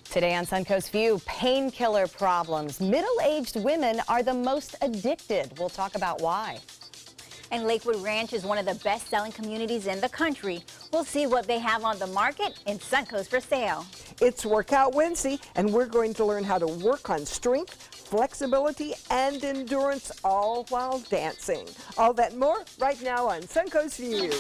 Today on Suncoast View, painkiller problems. Middle-aged women are the most addicted. We'll talk about why. And Lakewood Ranch is one of the best-selling communities in the country. We'll see what they have on the market in Suncoast for sale. It's Workout Wednesday, and we're going to learn how to work on strength, flexibility, and endurance, all while dancing. All that and more right now on Suncoast View.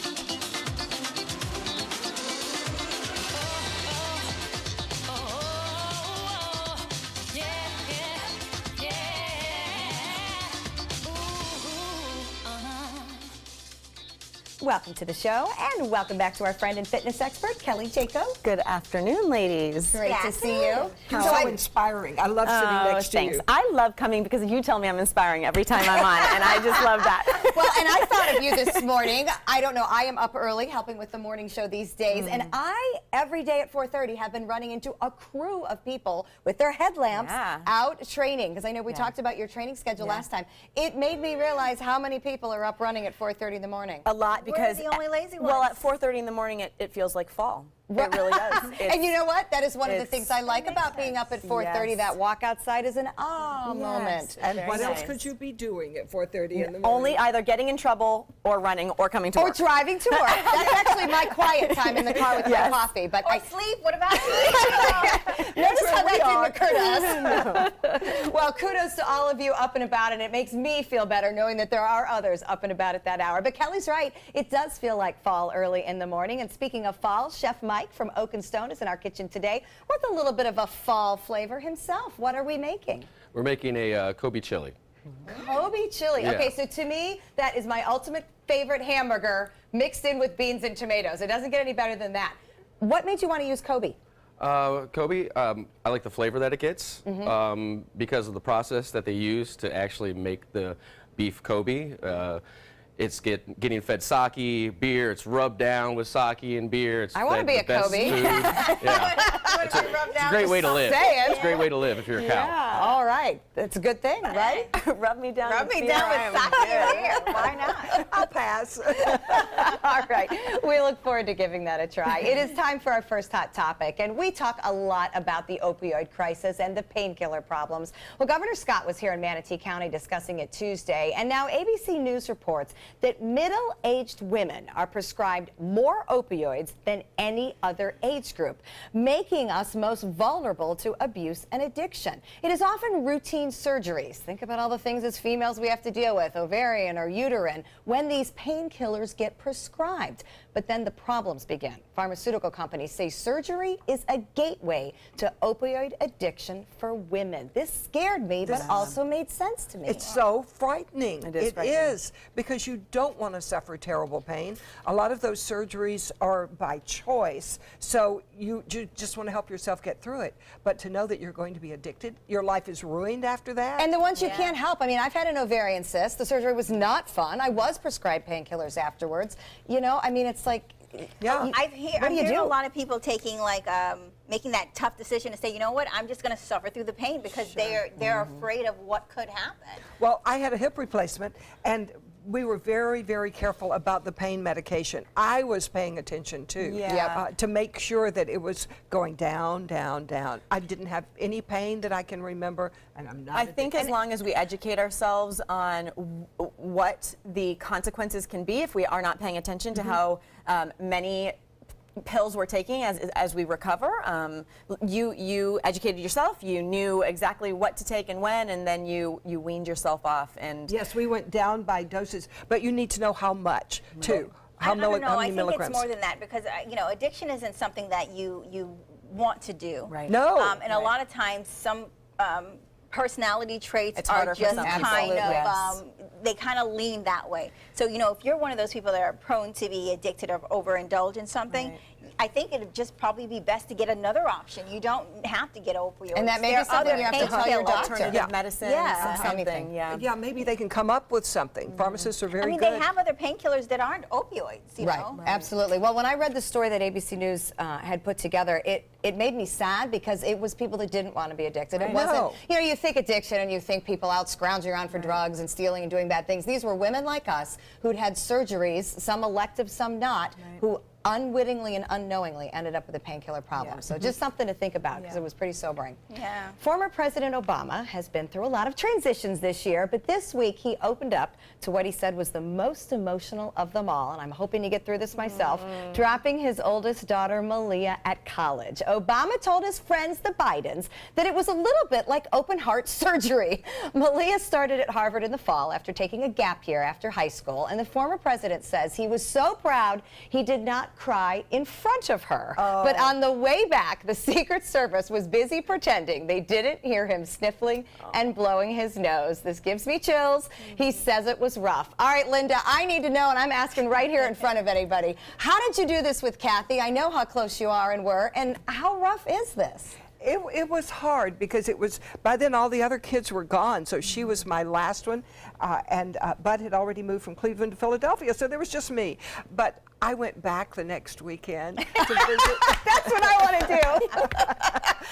Welcome to the show, and welcome back to our friend and fitness expert, Kelly Jacob. Good afternoon, ladies. Great to see you. You're so inspiring. I love sitting next to Thanks. you. I love coming because you tell me I'm inspiring every time I'm on, and I just love that. Well, and I thought of you this morning. I don't know, I am up early helping with the morning show these days, and I, every day at 4:30, have been running into a crew of people with their headlamps out training, because I know we talked about your training schedule last time. It made me realize how many people are up running at 4:30 in the morning. A lot, because We're the only lazy ones. well, at 4:30 in the morning, it feels like fall. It really does. And you know what? That is one of the things I like about sense. being up at 4:30. Yes. That walk outside is an moment. And Very what else nice. could you be doing at 4:30 in the morning? Only either getting in trouble or running or coming to Or work. driving to work. That's actually my quiet time in the car with my coffee. But Or sleep, what about sleep? notice how that didn't occur to us. Well, kudos to all of you up and about, and it makes me feel better knowing that there are others up and about at that hour. But Kelly's right. It does feel like fall early in the morning. And speaking of fall, Chef Mike from Oak and Stone is in our kitchen today with a little bit of a fall flavor himself. What are we making? We're making a Kobe chili. Kobe chili. Yeah. Okay, so to me, that is my ultimate favorite hamburger mixed in with beans and tomatoes. It doesn't get any better than that. What made you want to use Kobe? Kobe, I like the flavor that it gets because of the process that they use to actually make the beef Kobe. It's getting fed sake, beer. It's rubbed down with sake and beer. It's I want to be a Kobe. It's a great way to live. It's a great way to live if you're a cow. All right. That's a good thing, right? Rub me down. Rub with me beer. down I with am sake good. and beer. Why not? I'll pass. All right. We look forward to giving that a try. It is time for our first hot topic, and we talk a lot about the opioid crisis and the painkiller problems. Well, Governor Scott was here in Manatee County discussing it Tuesday, and now ABC News reports that middle-aged women are prescribed more opioids than any other age group, making us most vulnerable to abuse and addiction. It is often routine surgeries. Think about all the things as females we have to deal with, ovarian or uterine, when these painkillers get prescribed. But then the problems begin. Pharmaceutical companies say surgery is a gateway to opioid addiction for women. This scared me, but also made sense to me. It's so frightening. It is frightening. is, because you don't want to suffer terrible pain. A lot of those surgeries are by choice, so you just want to help yourself get through it. But to know that you're going to be addicted, your life is ruined after that. And the ones you can't help. I mean, I've had an ovarian cyst. The surgery was not fun. I was prescribed painkillers afterwards. You know, I mean, it's like, yeah. I'm do you hearing do? a lot of people taking making that tough decision to say, you know what, I'm just going to suffer through the pain because they're afraid of what could happen. Well, I had a hip replacement, and we were very, very careful about the pain medication. I was paying attention too, to make sure that it was going down, down, down. I didn't have any pain that I can remember, and I'm not. I think as long as we educate ourselves on what the consequences can be if we are not paying attention to how many pills we're taking as we recover. You educated yourself, you knew exactly what to take and when, and then you weaned yourself off. And yes, we went down by doses, but you need to know how much too. I don't know. How I many think milligrams? it's more than that because you know, addiction isn't something that you want to do. Right. No. And a lot of times some personality traits It's are harder for just some kind people. of Yes. they kind of lean that way. So you know, if you're one of those people that are prone to be addicted or overindulge in something, I think it'd just probably be best to get another option. You don't have to get opioids. And that may be There are something other you have to tell your painkillers. doctor. alternative medicines, Yeah. something. Anything. Yeah, maybe they can come up with something. Pharmacists are very I mean, good. they have other painkillers that aren't opioids, you know? Absolutely. Well, when I read the story that ABC News had put together, it made me sad because it was people that didn't want to be addicted. It wasn't, No. you know, you think addiction and you think people out scrounging around for drugs and stealing and doing bad things. These were women like us who'd had surgeries, some elective, some not, who unwittingly and unknowingly ended up with a painkiller problem. So just something to think about, because it was pretty sobering. Yeah. Former President Obama has been through a lot of transitions this year, but this week he opened up to what he said was the most emotional of them all, and I'm hoping to get through this myself, dropping his oldest daughter, Malia, at college. Obama told his friends, the Bidens, that it was a little bit like open heart surgery. Malia started at Harvard in the fall after taking a gap year after high school, and the former president says he was so proud he did not cry in front of her. But on the way back, the Secret Service was busy pretending they didn't hear him sniffling and blowing his nose. This gives me chills. He says it was rough. All right, Linda, I need to know, and I'm asking right here in front of anybody, how did you do this with Kathy? I know how close you are and were, and how rough is this? It was hard because it was, by then all the other kids were gone, so she was my last one, and Bud had already moved from Cleveland to Philadelphia, so there was just me. But I went back the next weekend to visit. That's what I want to do.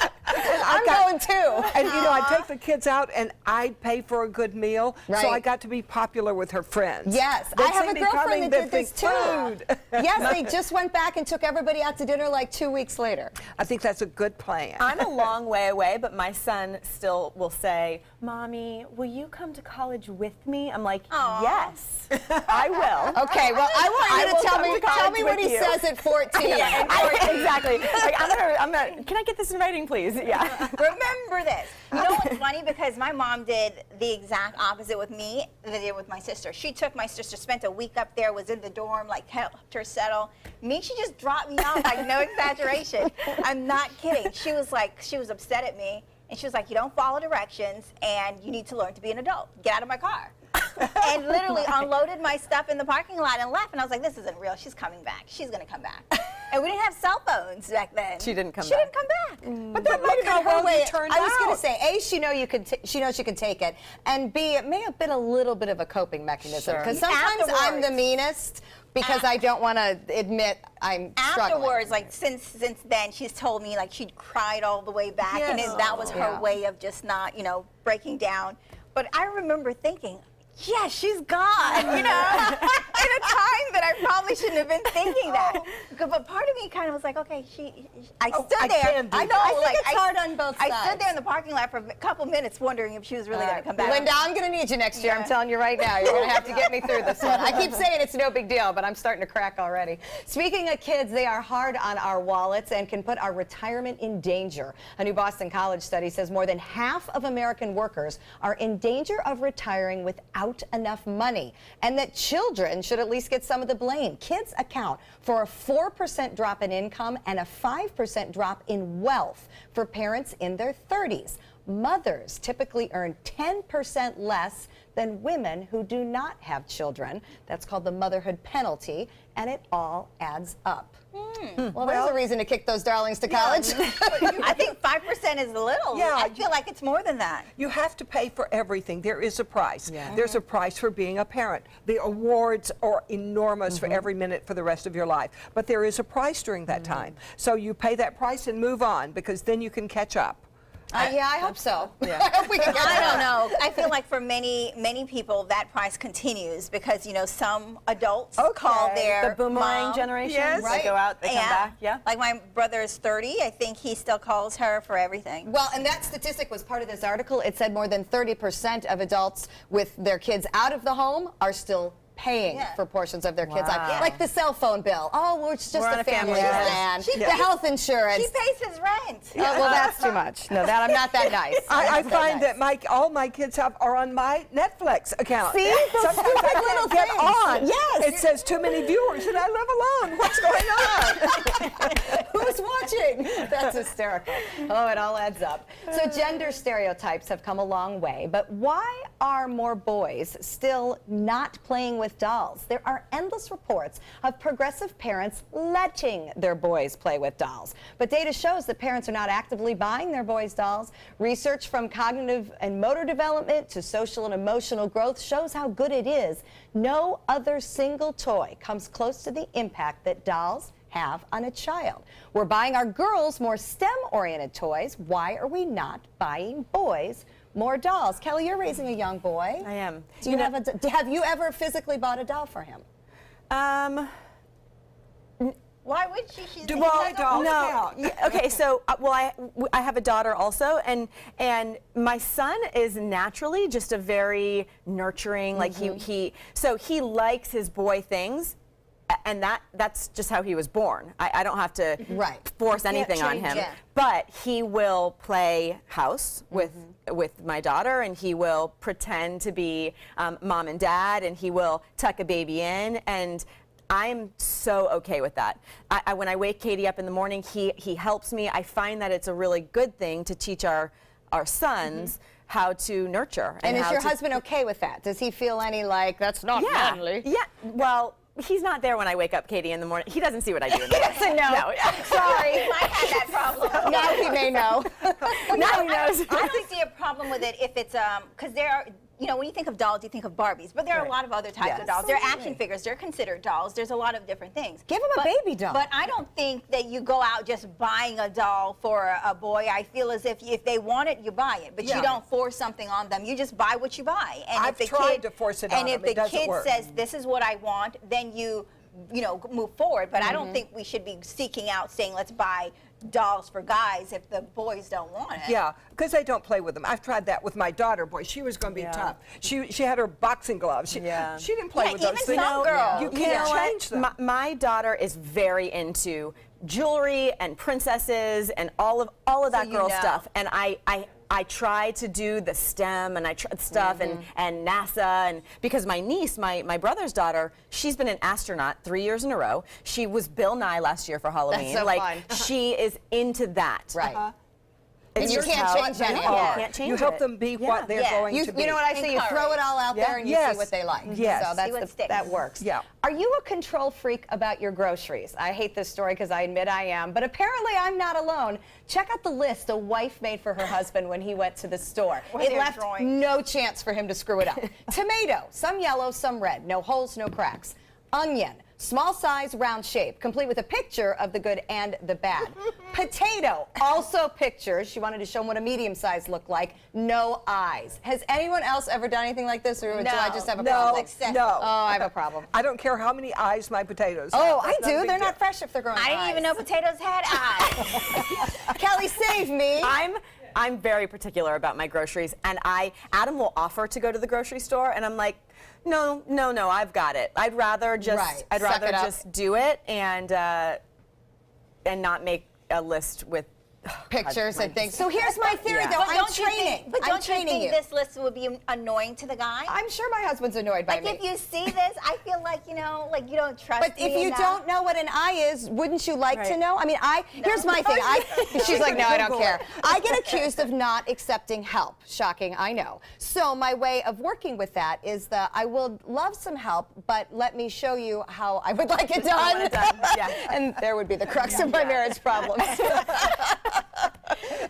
I'm going too. And you know, I'd take the kids out and I'd pay for a good meal, so I got to be popular with her friends. Yes, They'd I have see a me girlfriend coming, that they'd did this too. think, "Food." Yes, they just went back and took everybody out to dinner like 2 weeks later. I think that's a good plan. I'm a long way away, but my son still will say, "Mommy, will you come to college with me?" I'm like, "Yes, I will." Okay, well, I want you will to come to tell college me what with he you. says at 14. Exactly. Like, I'm gonna. Can I get this in writing, please? Yeah. Remember this. You know what's funny? Because my mom did the exact opposite with me than they did with my sister. She took my sister, spent a week up there, was in the dorm, like helped her settle. Me, she just dropped me off, like no exaggeration. I'm not kidding. She was upset at me, and she was like, "You don't follow directions, and you need to learn to be an adult. Get out of my car." And literally unloaded my stuff in the parking lot and left. And I was like, "This isn't real. She's coming back. She's gonna come back." And we didn't have cell phones back then. She didn't come She back. didn't come back. But that might have how been her well way. you turned I was going out. to say, A, she knows she can take it, and B, it may have been a little bit of a coping mechanism. Because sometimes I'm the Afterwards. meanest because I don't want to admit I'm struggling. Afterwards, like since then, she's told me like she'd cried all the way back, and that was her way of just not, breaking down. But I remember thinking, yeah, she's gone, in a time that I probably shouldn't have been thinking that. But part of me kind of was like, okay, I stood there. I know, I think it's hard on both sides. I stood there in the parking lot for a couple minutes wondering if she was really going to come back. Linda, I'm going to need you next year. I'm telling you right now. You're going to have to get me through this one. I keep saying it's no big deal, but I'm starting to crack already. Speaking of kids, they are hard on our wallets and can put our retirement in danger. A new Boston College study says more than half of American workers are in danger of retiring without enough money, and that children should at least get some of the blame. Kids account for a 4% drop in income and a 5% drop in wealth for parents in their 30s. Mothers typically earn 10% less than women who do not have children. That's called the motherhood penalty, and it all adds up. Well, there's a reason to kick those darlings to college. I think 5% is a little. Yeah, I feel like it's more than that. You have to pay for everything. There is a price. There's a price for being a parent. The awards are enormous for every minute for the rest of your life. But there is a price during that time. So you pay that price and move on, because then you can catch up. Yeah, I hope so. I hope we can get I that. don't know. I feel like for many people that price continues because some adults call their The boomerang mom. generation. Yes. They go out, they come back. Yeah. Like my brother is 30. I think he still calls her for everything. Well, and that statistic was part of this article. It said more than 30% of adults with their kids out of the home are still paying for portions of their kids' life. Like the cell phone bill. Oh, well, it's just We're on a a family plan. plan. The health insurance. She pays his rent. Oh, well, that's too much. No, I'm not that nice. I find that all my kids are on my Netflix account. See? Those Sometimes stupid I little can't get things. on. Yes. It says too many viewers and I live alone. What's going on? Who's watching? That's hysterical. Oh, it all adds up. So gender stereotypes have come a long way, but why are more boys still not playing with dolls? There are endless reports of progressive parents letting their boys play with dolls. But data shows that parents are not actively buying their boys dolls. Research from cognitive and motor development to social and emotional growth shows how good it is. No other single toy comes close to the impact that dolls have on a child. We're buying our girls more STEM-oriented toys. Why are we not buying boys more dolls? Kelly, you're raising a young boy. I am. Do you have you ever physically bought a doll for him? Why would she? She's Do all the dolls No. count? Yeah, okay, so I have a daughter also, and my son is naturally just a very nurturing, like he likes his boy things, and that's just how he was born. I don't have to force anything on him. it. But he will play house with my daughter, and he will pretend to be mom and dad, and he will tuck a baby in, and I'm so okay with that. When I wake Katie up in the morning, he helps me. I find that it's a really good thing to teach our sons how to nurture. And is how your to- husband okay with that? Does he feel any like, that's not manly? Yeah. Well, he's not there when I wake up Katie in the morning. He doesn't see what I do in the morning. He doesn't know. No. Sorry. He might have that problem. Now he may know. Now he knows. I don't see a problem with it if it's because there are. You know, when you think of dolls, you think of Barbies, but there are a lot of other types of dolls. They're action figures. They're considered dolls. There's a lot of different things. Give him a baby doll. But I don't think that you go out just buying a doll for a boy. I feel as if they want it, you buy it, but you don't force something on them. You just buy what you buy. And I've tried to force it on them. And if It the doesn't kid work. says, this is what I want, then you know, move forward. But I don't think we should be seeking out saying, let's buy dolls for guys if the boys don't want it. Yeah, because they don't play with them. I've tried that with my daughter. Boy, she was going to be tough. She had her boxing gloves. She didn't play with those even things. some girls. You You can't know change them. My daughter is very into jewelry and princesses and all of that you girl know. stuff, and I try to do the STEM and stuff and NASA, and because my niece, my brother's daughter, she's been an astronaut 3 years in a row. She was Bill Nye last year for Halloween. so like fun. she is into that. Right. It's And you just can't how change they any of are. it. Can't change You help it. them be what they're going to be. You know what I say? You throw it all out there and you see what they like. Yes. So See what sticks. that works. Yeah. Are you a control freak about your groceries? I hate this story because I admit I am, but apparently I'm not alone. Check out the list a wife made for her husband when he went to the store. Was It there left drawings? no chance for him to screw it up. Tomato, some yellow, some red. No holes, no cracks. Onion, small size, round shape, complete with a picture of the good and the bad. Potato, also pictures. She wanted to show him what a medium size looked like. No eyes. Has anyone else ever done anything like this, or do I just have a problem? No. Oh, I have a problem. I don't care how many eyes my potatoes have. Oh, I That's not a do. big They're deal. not fresh if they're growing I didn't even know potatoes had eyes. Kelly, save me. I'm very particular about my groceries, and Adam will offer to go to the grocery store, and I'm like, no, I've got it. I'd rather just Suck it up. do it and not make a list with Pictures and things. So here's my theory, Yeah. though. But I'm don't you training. think, but I'm don't you training think you. this list would be annoying to the guy? I'm sure my husband's annoyed by Like me. if you see this, I feel like, you know, like you don't trust But me if you enough. don't know what an eye is, wouldn't you like to Right. know? I mean, here's my thing. She's like, no, I don't care. I get accused of not accepting help. Shocking, I know. So my way of working with that is that I will love some help, but let me show you how I would like it done. Yeah. And there would be the crux of my marriage problems.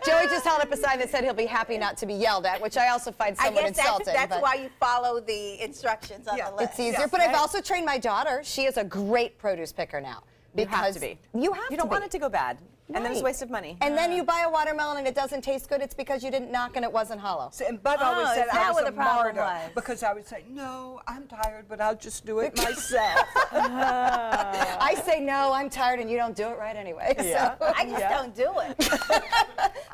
Joey just held up a sign that said he'll be happy not to be yelled at, which I also find I somewhat guess insulting. that's but why you follow the instructions on the list. it's easier. But I've also trained my daughter. She is a great produce picker now. You have to be. You have You to don't want be. it to go bad, and then it's a Right. waste of money. And then you buy a watermelon and it doesn't taste good. It's because you didn't knock and it wasn't hollow. So, and Bud always Oh, said is I that was what a the problem martyr was? because I would say, no, I'm tired, but I'll just do it myself. I say no, I'm tired, and you don't do it right anyway. Yeah. So I just don't do it.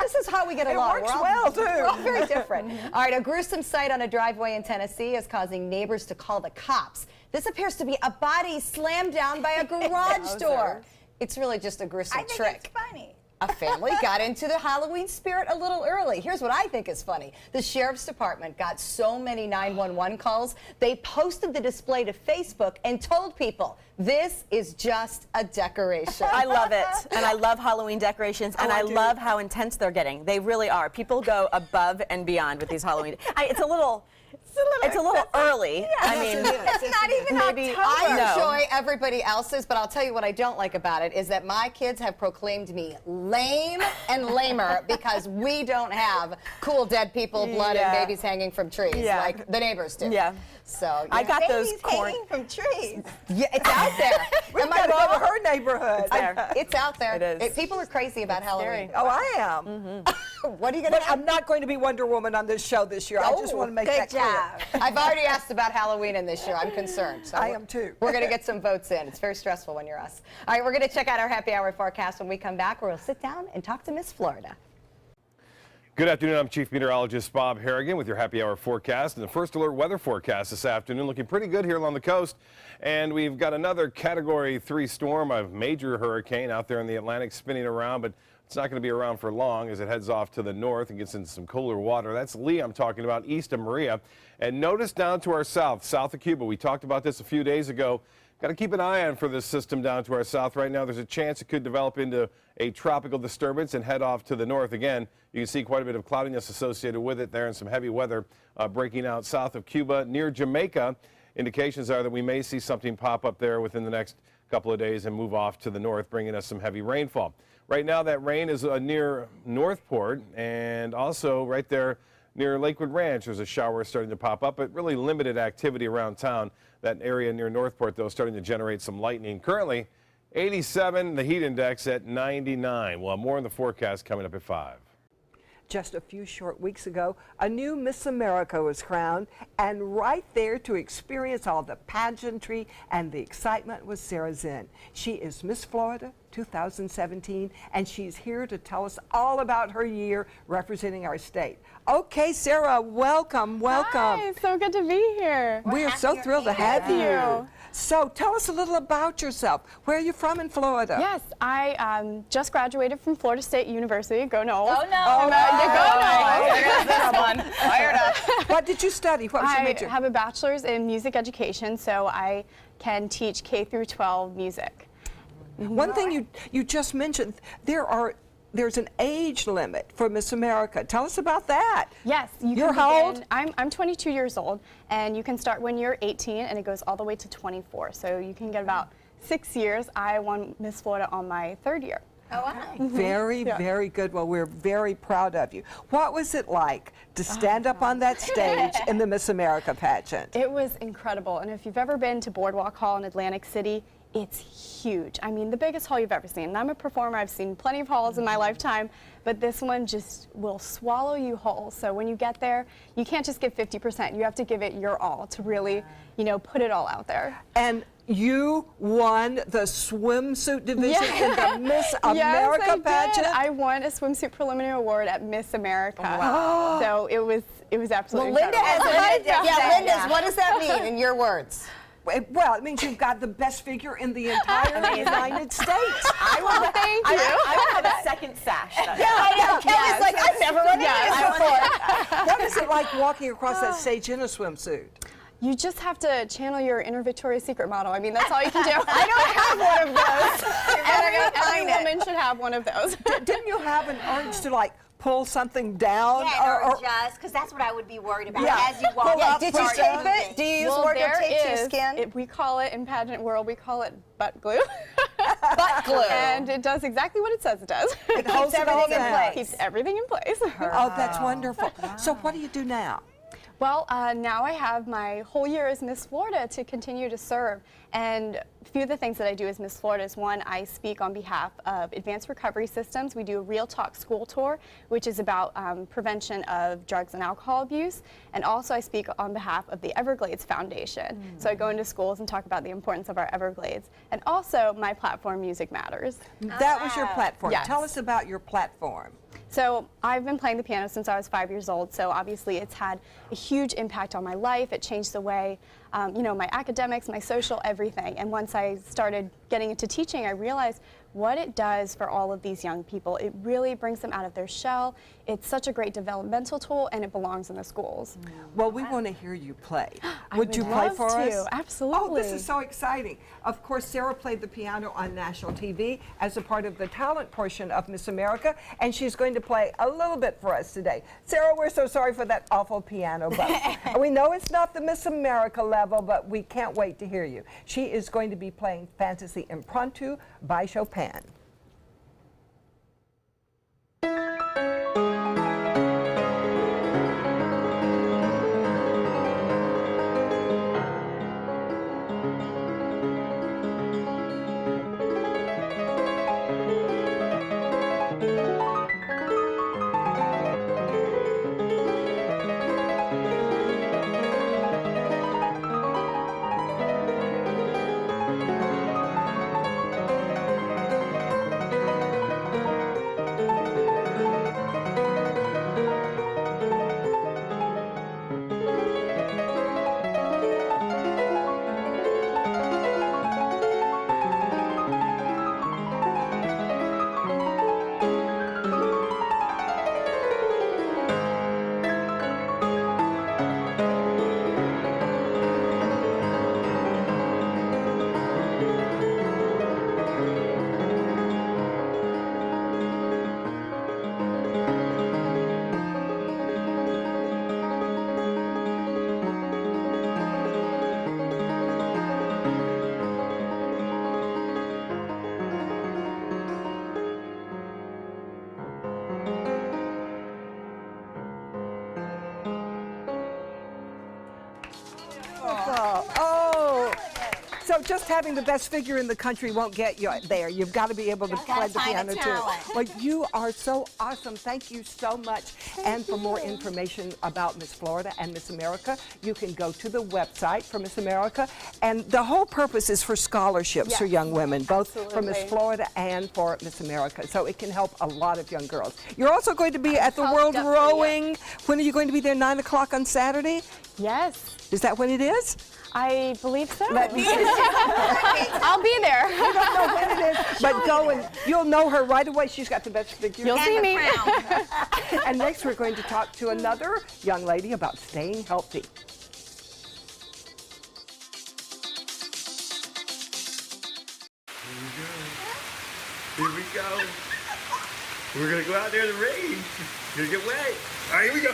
this is how we get along. works We're all, well, too. We're all very different. All right, a gruesome sight on a driveway in Tennessee is causing neighbors to call the cops. This appears to be a body slammed down by a garage door. It's really just a gruesome I think trick. it's funny. A family got into the Halloween spirit a little early. Here's what I think is funny. The sheriff's department got so many 911 calls, they posted the display to Facebook and told people, this is just a decoration. I love it, and I love Halloween decorations, and I I do. love how intense they're getting. They really are. People go above and beyond with these Halloween. It's a little early. I mean, It's not even maybe October. I No. enjoy everybody else's, but I'll tell you what I don't like about it is that my kids have proclaimed me lame and lamer because we don't have cool dead people, blood, and Yeah. babies hanging from trees Yeah. like the neighbors do. Yeah. So I got those Babies corn. hanging from trees. yeah, it's out there. We've Am I got to go wrong? to her neighborhood. There. It's out there. It is. People are crazy about Halloween. Oh, I am. What are you going But to I'm not going to be Wonder Woman on this show this year. I just Oh, want to make good that clear. job. have. I've already asked about Halloween in this year. I'm concerned. So I am too. We're going to get some votes in. It's very stressful when you're us. All right, we're going to check out our happy hour forecast when we come back, where we'll sit down and talk to Miss Florida. Good afternoon. I'm Chief Meteorologist Bob Harrigan with your happy hour forecast and the first alert weather forecast this afternoon. Looking pretty good here along the coast. And we've got another Category 3 storm, a major hurricane out there in the Atlantic spinning around, but it's not going to be around for long as it heads off to the north and gets into some cooler water. That's Lee I'm talking about, east of Maria. And notice down to our south of Cuba. We talked about this a few days ago. Got to keep an eye on for this system down to our south right now. There's a chance it could develop into a tropical disturbance and head off to the north again. You can see quite a bit of cloudiness associated with it there and some heavy weather breaking out south of Cuba near Jamaica. Indications are that we may see something pop up there within the next couple of days and move off to the north, bringing us some heavy rainfall. Right now that rain is near Northport and also right there near Lakewood Ranch. There's a shower starting to pop up, but really limited activity around town. That area near Northport, though, starting to generate some lightning. Currently, 87, the heat index at 99. We'll have more in the forecast coming up at 5. Just a few short weeks ago, a new Miss America was crowned, and right there to experience all the pageantry and the excitement was Sarah Zinn. She is Miss Florida 2017, and she's here to tell us all about her year representing our state. Okay, Sarah, welcome. Hi, it's so good to be here. We are so thrilled to have you. So tell us a little about yourself. Where are you from in Florida? Yes, I just graduated from Florida State University. Go Noles. Oh, no. Go Noles. Fired up. What did you study? What was your major? I have a bachelor's in music education, so I can teach K through 12 music. One thing you just mentioned, there's an age limit for Miss America. Tell us about that. Yes, You're how old? I'm 22 years old, and you can start when you're 18, and it goes all the way to 24. So you can get about 6 years. I won Miss Florida on my 3rd year. Oh, wow. Very, very good. Well, we're very proud of you. What was it like to stand up on that stage in the Miss America pageant? It was incredible, and if you've ever been to Boardwalk Hall in Atlantic City, it's huge. I mean, the biggest hall you've ever seen. And I'm a performer. I've seen plenty of halls in my lifetime, but this one just will swallow you whole. So when you get there, you can't just give 50%. You have to give it your all to really, put it all out there. And you won the swimsuit division in the Miss America yes, I pageant? did. I won a swimsuit preliminary award at Miss America. Wow. So it was absolutely Well, Linda incredible. has Linda, what does that mean in your words? Well, it means you've got the best figure in the entire United States. Thank you. I would have a second sash. Kelly's like, I've never run into this before. What is it like walking across that stage in a swimsuit? You just have to channel your inner Victoria's Secret model. I mean, that's all you can do. I don't have one of those. Every woman should have one of those. Didn't you have an urge to like pull something down? Yeah, or just, because that's what I would be worried about Yeah. as you walk. Pull up, Did you push tape down. it? Do you use Well, wardrobe there tape to your is. skin? We call it, in pageant world, we call it butt glue. Butt glue. And it does exactly what it says it does. It holds it all everything in down. place. Keeps everything in place. Oh, that's wonderful. So what do you do now? Well, now I have my whole year as Miss Florida to continue to serve. And a few of the things that I do as Miss Florida is, one, I speak on behalf of Advanced Recovery Systems. We do a Real Talk School Tour, which is about prevention of drugs and alcohol abuse. And also I speak on behalf of the Everglades Foundation. So I go into schools and talk about the importance of our Everglades. And also my platform, Music Matters. That was your platform. Yes. Tell us about your platform. So I've been playing the piano since I was 5 years old, so obviously it's had a huge impact on my life. It changed the way, my academics, my social, everything. And once I started getting into teaching, I realized what it does for all of these young people. It really brings them out of their shell. It's such a great developmental tool, and it belongs in the schools. Well, we want to hear you play. I Would you play love for to. us? Absolutely. Oh, this is so exciting. Of course, Sarah played the piano on national TV as a part of the talent portion of Miss America, and she's going to play a little bit for us today. Sarah, we're so sorry for that awful piano, but we know it's not the Miss America level, but we can't wait to hear you. She is going to be playing Fantasy Impromptu by Chopin. So just having the best figure in the country won't get you there. You've got to be able to play the piano too. Well, you are so awesome. Thank you so much. And for more information about Miss Florida and Miss America, you can go to the website for Miss America. And the whole purpose is for scholarships for young women, both for Miss Florida and for Miss America. So it can help a lot of young girls. You're also going to be at the World Rowing. When are you going to be there? 9 o'clock on Saturday? Yes. Is that when it is? I believe so. Let me see. I'll be there. I don't know when it is, but go and you'll know her right away. She's got the best figure. You'll see me. And next we're going to talk to another young lady about staying healthy. Here we go. We're going to go out there in the rain. We're going to get wet. All right, here we go.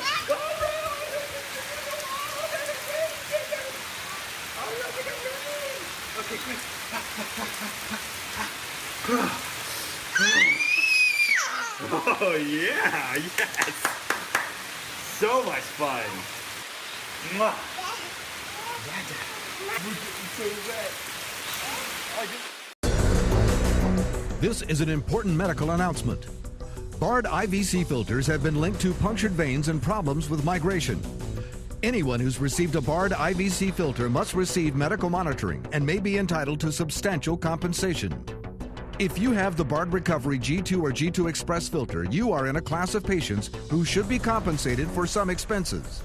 Okay, quick. Oh, yeah, yes. So much fun. Mwah. This is an important medical announcement. Bard IVC filters have been linked to punctured veins and problems with migration. Anyone who's received a Bard IVC filter must receive medical monitoring and may be entitled to substantial compensation. If you have the Bard Recovery G2 or G2 Express filter, you are in a class of patients who should be compensated for some expenses.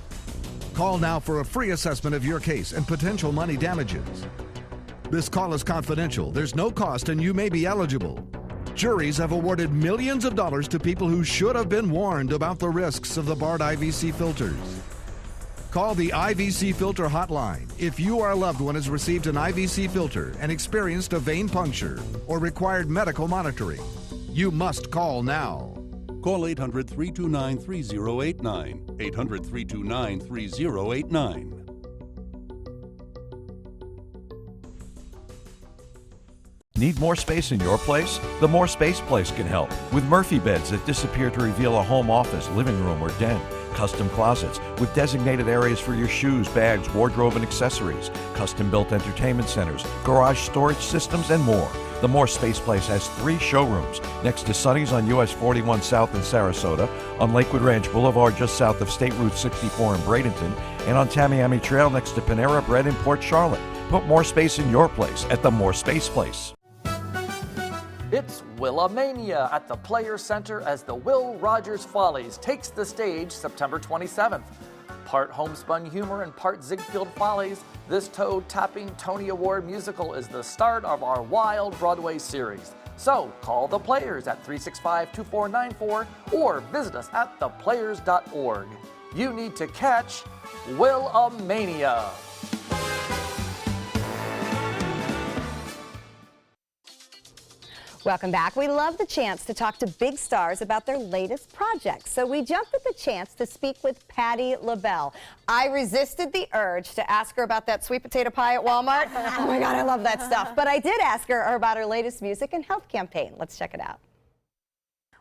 Call now for a free assessment of your case and potential money damages. This call is confidential, there's no cost, and you may be eligible. Juries have awarded millions of dollars to people who should have been warned about the risks of the Bard IVC filters. Call the IVC Filter Hotline if your loved one has received an IVC filter and experienced a vein puncture or required medical monitoring. You must call now. Call 800-329-3089. 800-329-3089. Need more space in your place? The More Space Place can help with Murphy beds that disappear to reveal a home office, living room, or den. Custom closets with designated areas for your shoes, bags, wardrobe, and accessories. Custom-built entertainment centers, garage storage systems, and more. The More Space Place has 3 showrooms next to Sonny's on US 41 South in Sarasota, on Lakewood Ranch Boulevard just south of State Route 64 in Bradenton, and on Tamiami Trail next to Panera Bread in Port Charlotte. Put more space in your place at the More Space Place. It's Willamania at the Players Center as the Will Rogers Follies takes the stage September 27th. Part homespun humor and part Ziegfeld Follies, this toe-tapping Tony Award musical is the start of our wild Broadway series. So call the Players at 365-2494 or visit us at theplayers.org. You need to catch Willamania. Welcome back. We love the chance to talk to big stars about their latest projects. So we jumped at the chance to speak with Patti LaBelle. I resisted the urge to ask her about that sweet potato pie at Walmart. Oh my God, I love that stuff. But I did ask her about her latest music and health campaign. Let's check it out.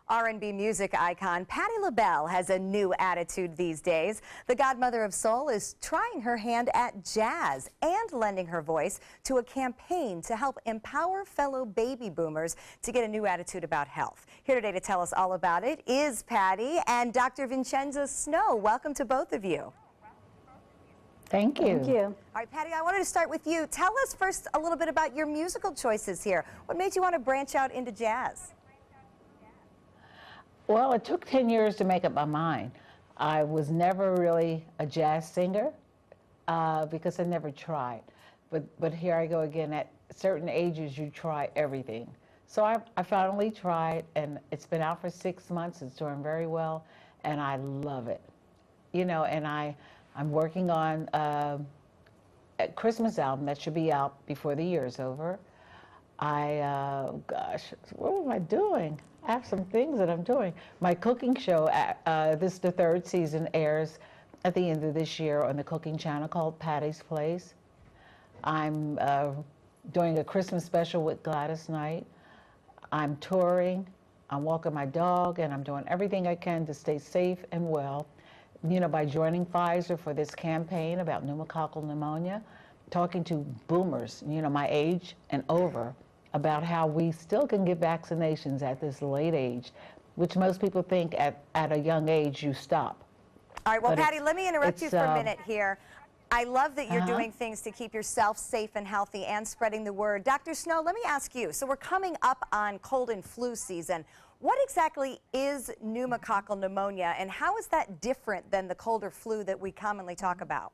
R&B music icon Patti LaBelle has a new attitude these days. The godmother of soul is trying her hand at jazz and lending her voice to a campaign to help empower fellow baby boomers to get a new attitude about health. Here today to tell us all about it is Patti and Dr. Vincenza Snow. Welcome to both of you. Thank you. Thank you. All right, Patti, I wanted to start with you. Tell us first a little bit about your musical choices here. What made you want to branch out into jazz? Well, it took 10 years to make up my mind. I was never really a jazz singer because I never tried. But here I go again. At certain ages, you try everything. So I finally tried, and it's been out for 6 months. It's doing very well, and I love it. You know, and I'm working on a Christmas album that should be out before the year's over. Gosh, what am I doing? I have some things that I'm doing. My cooking show, this is the 3rd season, airs at the end of this year on the cooking channel called Patty's Place. I'm doing a Christmas special with Gladys Knight. I'm touring, I'm walking my dog, and I'm doing everything I can to stay safe and well. You know, by joining Pfizer for this campaign about pneumococcal pneumonia, talking to boomers, my age and over, about how we still can get vaccinations at this late age, which most people think at a young age you stop. All right, well, But Patty, let me interrupt you for a minute here. I love that you're Uh-huh. doing things to keep yourself safe and healthy and spreading the word. Dr. Snow, let me ask you, so we're coming up on cold and flu season. What exactly is pneumococcal pneumonia, and how is that different than the cold or flu that we commonly talk about?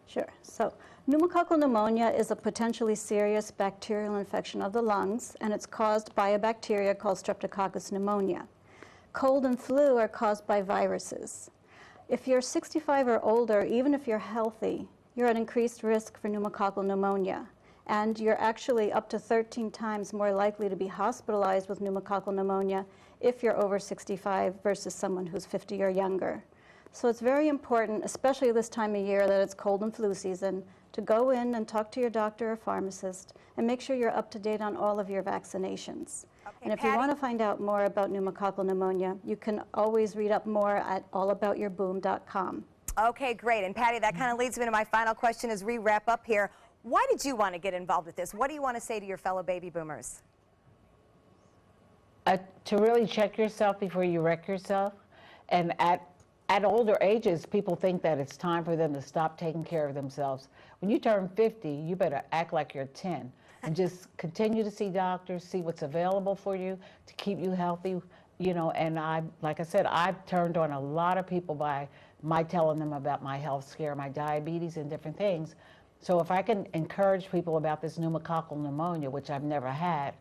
Sure. So pneumococcal pneumonia is a potentially serious bacterial infection of the lungs, and it's caused by a bacteria called Streptococcus pneumonia. Cold and flu are caused by viruses. If you're 65 or older, even if you're healthy, you're at increased risk for pneumococcal pneumonia. And you're actually up to 13 times more likely to be hospitalized with pneumococcal pneumonia if you're over 65 versus someone who's 50 or younger. So it's very important, especially this time of year that it's cold and flu season, to go in and talk to your doctor or pharmacist and make sure you're up to date on all of your vaccinations. Okay, and if Patty? you want to find out more about pneumococcal pneumonia, you can always read up more at allaboutyourboom.com. Okay, great. And Patty, that kind of leads me to my final question as we wrap up here. Why did you want to get involved with this? What do you want to say to your fellow baby boomers? To really check yourself before you wreck yourself. And at older ages, people think that it's time for them to stop taking care of themselves. When you turn 50, you better act like you're 10 and just continue to see doctors, see what's available for you to keep you healthy. And like I said, I've turned on a lot of people by my telling them about my health scare, my diabetes and different things. So if I can encourage people about this pneumococcal pneumonia, which I've never had,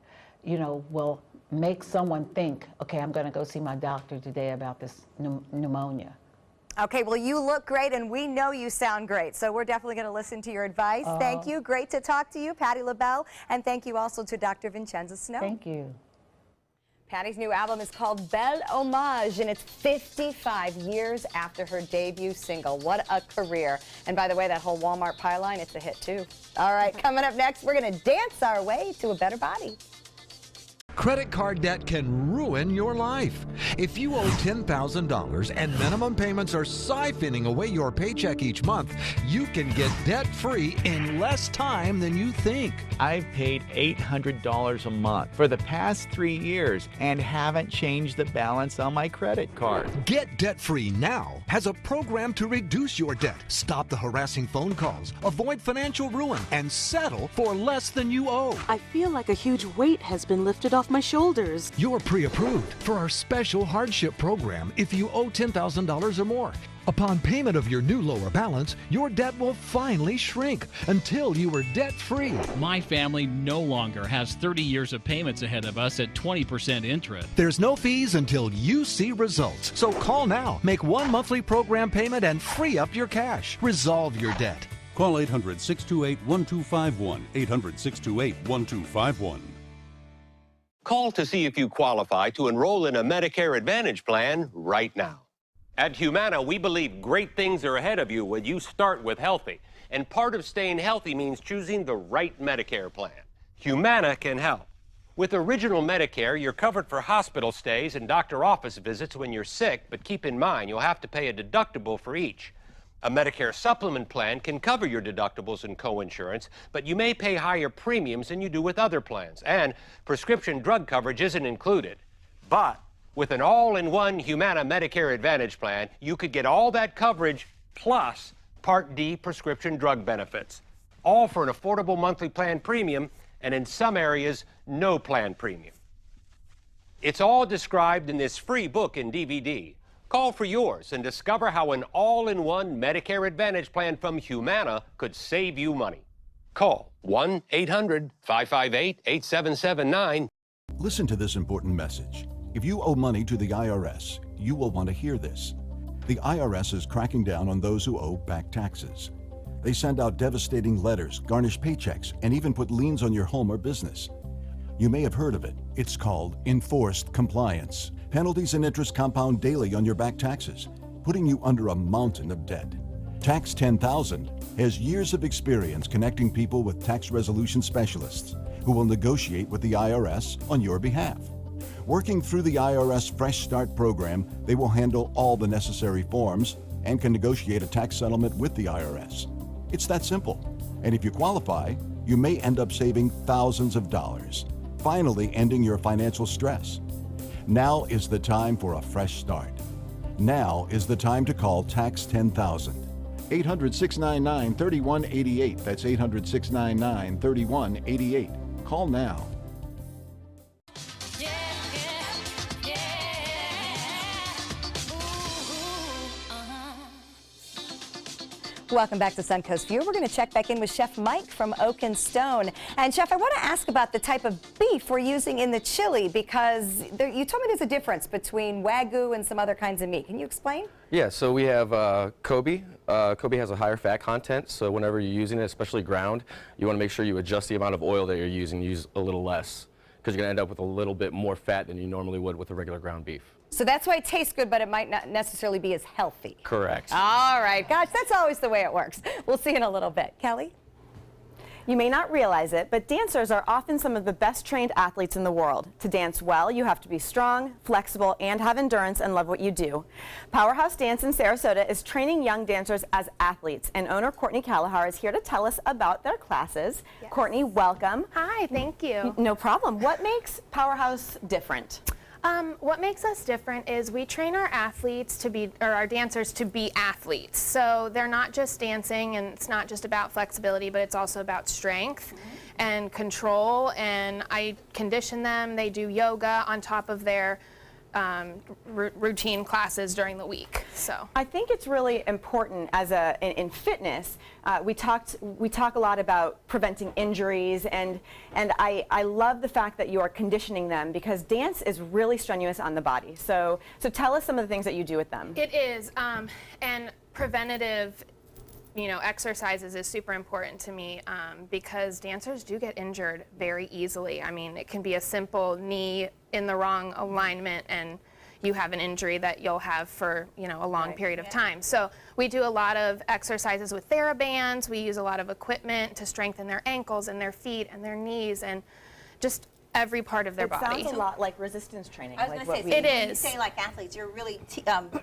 will make someone think, okay, I'm going to go see my doctor today about this pneumonia. Okay, well, you look great, and we know you sound great, so we're definitely going to listen to your advice. Thank you. Great to talk to you, Patty LaBelle, and thank you also to Dr. Vincenza Snow. Thank you. Patty's new album is called Belle Hommage, and it's 55 years after her debut single. What a career. And by the way, that whole Walmart pie line, it's a hit, too. All right, coming up next, we're going to dance our way to a better body. Credit card debt can ruin your life. If you owe $10,000 and minimum payments are siphoning away your paycheck each month, you can get debt-free in less time than you think. I've paid $800 a month for the past 3 years and haven't changed the balance on my credit card. Get debt-free now has a program to reduce your debt, stop the harassing phone calls, avoid financial ruin, and settle for less than you owe. I feel like a huge weight has been lifted off my shoulders. You're pre-approved for our special hardship program if you owe $10,000 or more. Upon payment of your new lower balance, your debt will finally shrink until you are debt-free. My family no longer has 30 years of payments ahead of us at 20% interest. There's no fees until you see results. So call now, make one monthly program payment, and free up your cash. Resolve your debt. Call 800-628-1251, 800-628-1251. Call to see if you qualify to enroll in a Medicare Advantage plan right now. At Humana, we believe great things are ahead of you when you start with healthy. And part of staying healthy means choosing the right Medicare plan. Humana can help. With Original Medicare, you're covered for hospital stays and doctor office visits when you're sick, but keep in mind you'll have to pay a deductible for each. A Medicare supplement plan can cover your deductibles and coinsurance, but you may pay higher premiums than you do with other plans, and prescription drug coverage isn't included. But with an all-in-one Humana Medicare Advantage plan, you could get all that coverage plus Part D prescription drug benefits, all for an affordable monthly plan premium, and in some areas, no plan premium. It's all described in this free book and DVD. Call for yours and discover how an all-in-one Medicare Advantage plan from Humana could save you money. Call 1-800-558-8779. Listen to this important message. If you owe money to the IRS, you will want to hear this. The IRS is cracking down on those who owe back taxes. They send out devastating letters, garnish paychecks, and even put liens on your home or business. You may have heard of it. It's called enforced compliance. Penalties and interest compound daily on your back taxes, putting you under a mountain of debt. Tax 10,000 has years of experience connecting people with tax resolution specialists who will negotiate with the IRS on your behalf. Working through the IRS Fresh Start program, they will handle all the necessary forms and can negotiate a tax settlement with the IRS. It's that simple. And if you qualify, you may end up saving thousands of dollars, finally ending your financial stress. Now is the time for a fresh start. Now is the time to call Tax 10,000. 800-699-3188. That's 800-699-3188. Call now. Welcome back to Suncoast View. We're going to check back in with Chef Mike from Oak and Stone. And Chef, I want to ask about the type of beef we're using in the chili, because you told me there's a difference between Wagyu and some other kinds of meat. Can you explain? Yeah, so we have Kobe. Kobe has a higher fat content, so whenever you're using it, especially ground, you want to make sure you adjust the amount of oil that you're using, use a little less, because you're going to end up with a little bit more fat than you normally would with a regular ground beef. So that's why it tastes good, but it might not necessarily be as healthy. Correct. All right. Gosh, that's always the way it works. We'll see in a little bit. Kelly? You may not realize it, but dancers are often some of the best trained athletes in the world. To dance well, you have to be strong, flexible, and have endurance and love what you do. Powerhouse Dance in Sarasota is training young dancers as athletes, and owner Courtney Callahar is here to tell us about their classes. Yes. Courtney, welcome. Hi, thank you. No problem. What makes Powerhouse different? What makes us different is we train our athletes to be, or our dancers to be athletes. So they're not just dancing, and it's not just about flexibility, but it's also about strength and control. And I condition them. They do yoga on top of their routine classes during the week. So I think it's really important as in fitness. We talk a lot about preventing injuries, and I love the fact that you are conditioning them, because dance is really strenuous on the body. So tell us some of the things that you do with them. It is, and preventative exercises is super important to me, because dancers do get injured very easily. I mean, it can be a simple knee in the wrong alignment and you have an injury that you'll have for, a long period of time. So we do a lot of exercises with TheraBands. We use a lot of equipment to strengthen their ankles and their feet and their knees and just every part of their body. It sounds a lot like resistance training. I was going to say, when you say like athletes, you're really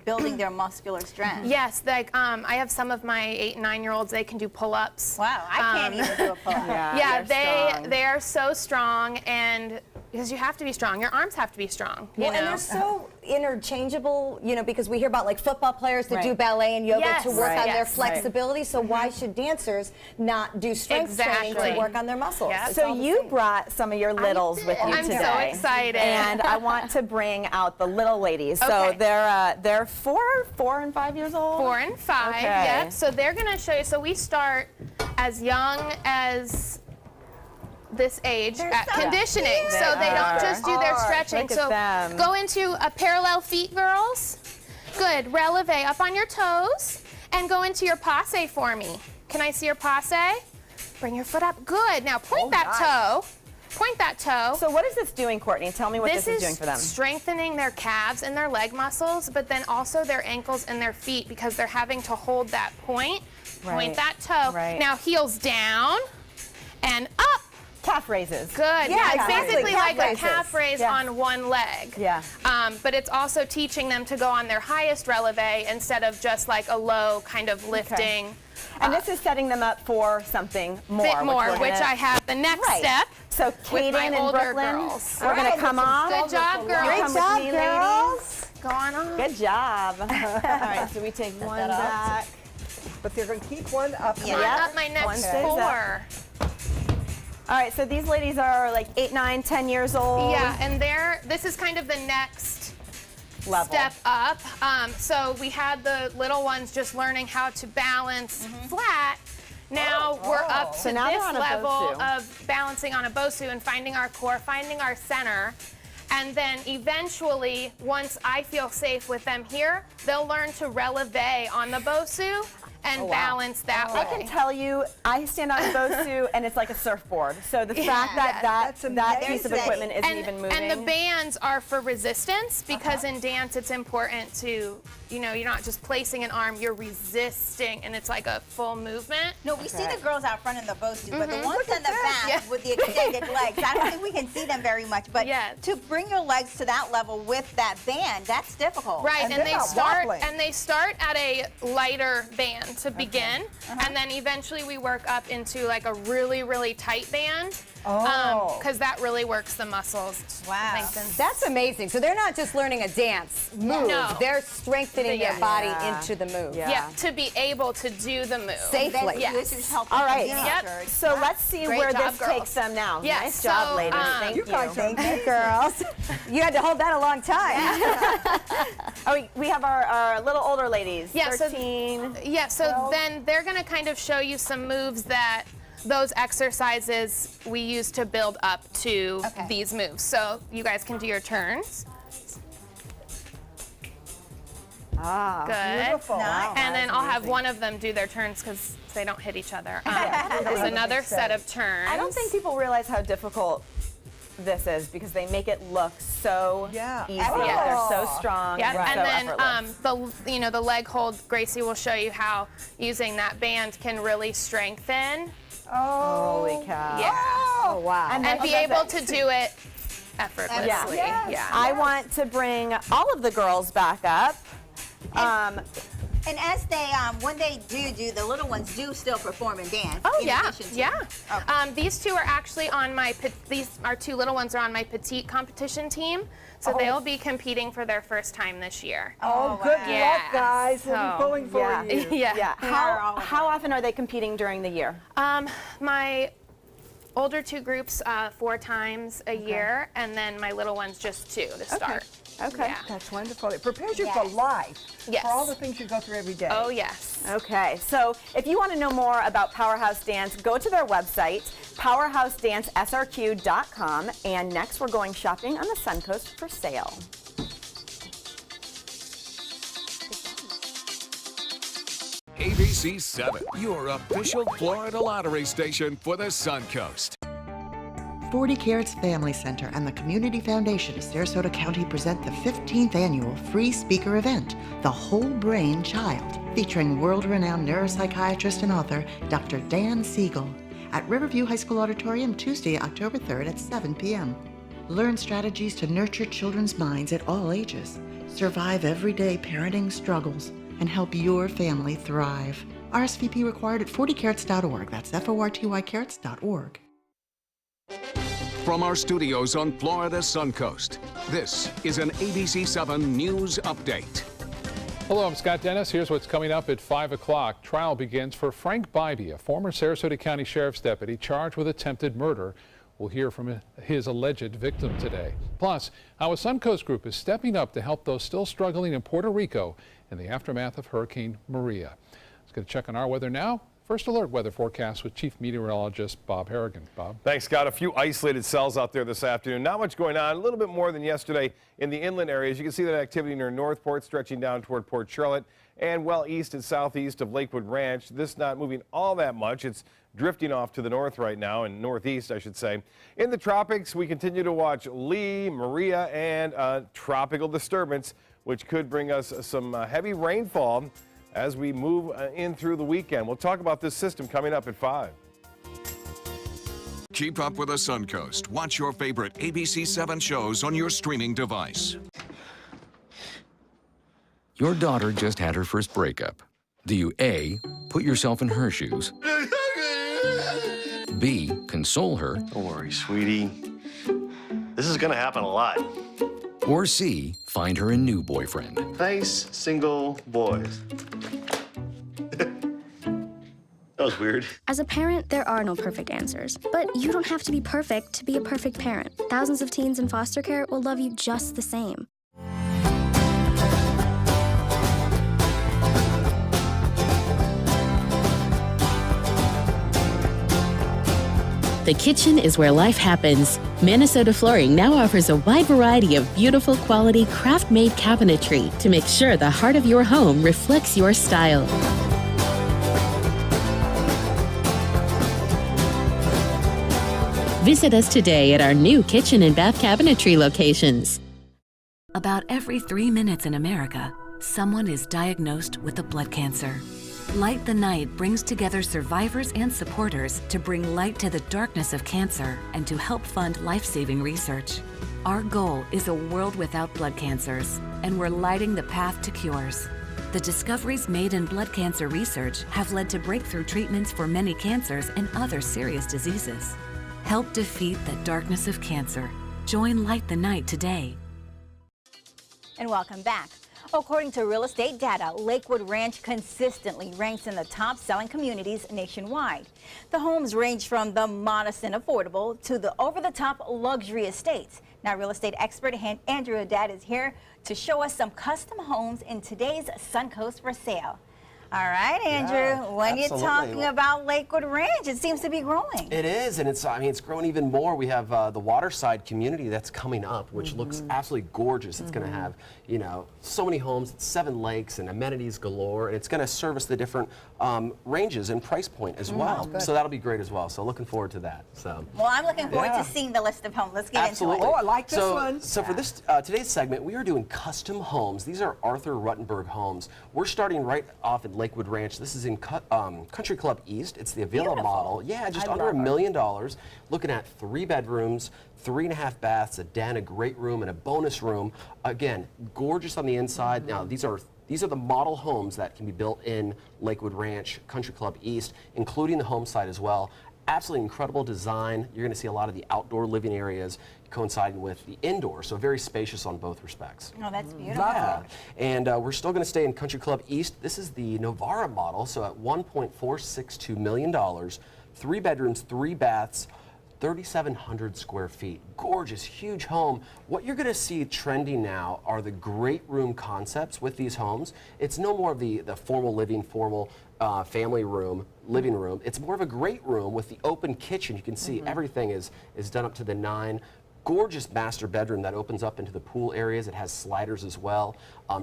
building their muscular strength. Yes, like I have some of my 8 and 9-year-olds. They can do pull-ups. Wow, I can't even do a pull-up. They are so strong, and because you have to be strong, your arms have to be strong. And they're so interchangeable, because we hear about like football players that do ballet and yoga to work on their flexibility. So why should dancers not do strength training to work on their muscles? Yeah. So you brought some of your littles with you today. I'm so excited. And I want to bring out the little ladies. Okay. So they're 4 and 5 years old? 4 and 5, yep. So they're going to show you. So we start as young as this age at conditioning. So they don't just do their stretching. So go into a parallel feet, girls. Good. Releve up on your toes and go into your passe for me. Can I see your passe? Bring your foot up. Good. Now point that toe. Point that toe. So what is this doing, Courtney? Tell me what this is doing for them. This is strengthening their calves and their leg muscles, but then also their ankles and their feet, because they're having to hold that point. Point that toe. Now heels down and up. Calf raises. Good. Yeah, it's basically like a calf raise Yeah. on one leg. Yeah. But it's also teaching them to go on their highest releve instead of just like a low kind of lifting. Okay. And this is setting them up for something more. Bit more, which I have the next step. So Kaden and Brooklyn, we're going to come on. Good job, girls. Great job, girls. Go on. Good job. All right, so we take one back. But they're going to keep one up. Yeah. Up my next 4. All right, so these ladies are like 8, 9, 10 years old. Yeah, and this is kind of the next level. Step up. So we had the little ones just learning how to balance flat. Now we're up to this level of balancing on a Bosu and finding our core, finding our center. And then eventually, once I feel safe with them here, they'll learn to releve on the Bosu and balance that way. I can tell you, I stand on a Bosu and it's like a surfboard. So the fact that that piece of equipment isn't even moving. And the bands are for resistance, because in dance it's important to, you're not just placing an arm, you're resisting, and it's like a full movement. No, we see the girls out front in the Bosu, but the ones in the back with the extended legs, I don't think we can see them very much. But to bring your legs to that level with that band, that's difficult. Right, and they start at a lighter band. band to begin, and then eventually we work up into like a really, really tight band. Because that really works the muscles. Wow. That's amazing. So they're not just learning a dance move. No. They're strengthening their body into the move. Yeah, to be able to do the move. Safely. Yes. All right. Yep. So let's see Great where job, this girls. takes them now. Yeah, Nice job, so, ladies. Thank you. Thank you, girls. You had to hold that a long time. We have our little older ladies, Yeah, 13. So then they're going to kind of show you some moves that those exercises we use to build up to these moves. So you guys can do your turns. Good. Beautiful. Nice. And then I'll have one of them do their turns because they don't hit each other. There's another set of turns. I don't think people realize how difficult this is because they make it look so easy. They're so strong. Yeah, so and effortless. then the leg hold, Gracie will show you how using that band can really strengthen. Holy cow. Yeah. Oh, wow. And be able to do it effortlessly. Yeah. I want to bring all of the girls back up. And as they, when they do, the little ones do still perform and dance. Oh in yeah, addition to- yeah. These two are actually on my, our two little ones are on my petite competition team. So they'll be competing for their first time this year. Oh, good luck, guys. We'll be pulling for you. Yeah. How often are they competing during the year? My older two groups 4 times a year, and then my little ones just 2 to start. Okay, Yeah. that's wonderful. It prepares you for life, Yes. for all the things you go through every day. Oh, yes. Okay, so if you want to know more about Powerhouse Dance, go to their website, powerhousedancesrq.com, and next we're going shopping on the Suncoast for sale. ABC 7, your official Florida lottery station for the Suncoast. 40 Carats Family Center and the Community Foundation of Sarasota County present the 15th annual free speaker event, The Whole Brain Child, featuring world-renowned neuropsychiatrist and author Dr. Dan Siegel at Riverview High School Auditorium Tuesday, October 3rd at 7 p.m. Learn strategies to nurture children's minds at all ages, survive everyday parenting struggles, and help your family thrive. RSVP required at 40carats.org. That's FORTY carats.org. From our studios on Florida's Suncoast, this is an ABC 7 News Update. Hello, I'm Scott Dennis. Here's what's coming up at 5 o'clock. Trial begins for Frank Bybee, a former Sarasota County Sheriff's deputy charged with attempted murder. We'll hear from his alleged victim today. Plus, how a Suncoast group is stepping up to help those still struggling in Puerto Rico in the aftermath of Hurricane Maria. Let's get a check on our weather now. First alert weather forecast with Chief Meteorologist Bob Harrigan. Bob. Thanks, Scott. A few isolated cells out there this afternoon. Not much going on. A little bit more than yesterday in the inland areas. You can see that activity near Northport stretching down toward Port Charlotte and well east and southeast of Lakewood Ranch. This not moving all that much. It's drifting off to the north right now, and northeast, I should say. In the tropics, we continue to watch Lee, Maria, and a tropical disturbance, which could bring us some heavy rainfall as we move in through the weekend. We'll talk about this system coming up at 5. Keep up with the Suncoast. Watch your favorite ABC 7 shows on your streaming device. Your daughter just had her first breakup. Do you A, put yourself in her shoes? B, console her? Don't worry, sweetie. This is gonna happen a lot. Or C, find her a new boyfriend? Nice single boys. That was weird. As a parent, there are no perfect answers. But you don't have to be perfect to be a perfect parent. Thousands of teens in foster care will love you just the same. The kitchen is where life happens. Minnesota Flooring now offers a wide variety of beautiful quality craft-made cabinetry to make sure the heart of your home reflects your style. Visit us today at our new kitchen and bath cabinetry locations. About every 3 minutes in America, someone is diagnosed with a blood cancer. Light the Night brings together survivors and supporters to bring light to the darkness of cancer and to help fund life-saving research. Our goal is a world without blood cancers, and we're lighting the path to cures. The discoveries made in blood cancer research have led to breakthrough treatments for many cancers and other serious diseases. Help defeat the darkness of cancer. Join Light the Night today. And welcome back. According to real estate data, Lakewood Ranch consistently ranks in the top selling communities nationwide. The homes range from the modest and affordable to the over-the-top luxury estates. Now, real estate expert Andrew Haddad is here to show us some custom homes in today's Suncoast for sale. All right, Andrew, when you're talking about Lakewood Ranch, it seems to be growing. It is, and it's growing even more. We have the waterside community that's coming up, which looks absolutely gorgeous. It's going to have, so many homes, 7 lakes and amenities galore, and it's going to service the different ranges and price point as well. So that'll be great as well. So looking forward to that. So. Well, I'm looking forward to seeing the list of homes. Let's get into it. Oh, I like this one. So for this today's segment, we are doing custom homes. These are Arthur Ruttenberg homes. We're starting right off in Lakewood Ranch. This is in Country Club East. It's the Avila model. Yeah, just under $1 million. Looking at 3 bedrooms, 3.5 baths, a den, a great room, and a bonus room. Again, gorgeous on the inside. Now, these are the model homes that can be built in Lakewood Ranch, Country Club East, including the home site as well. Absolutely incredible design. You're going to see a lot of the outdoor living areas coinciding with the indoor, so very spacious on both respects. Oh, that's beautiful. Yeah. And we're still going to stay in Country Club East. This is the Novara model, so at $1.462 million, 3 bedrooms, 3 baths, 3,700 square feet. Gorgeous, huge home. What you're going to see trending now are the great room concepts with these homes. It's no more of the formal living, formal family room, living room. It's more of a great room with the open kitchen. You can see everything is done up to the 9. Gorgeous master bedroom that opens up into the pool areas. It has sliders as well,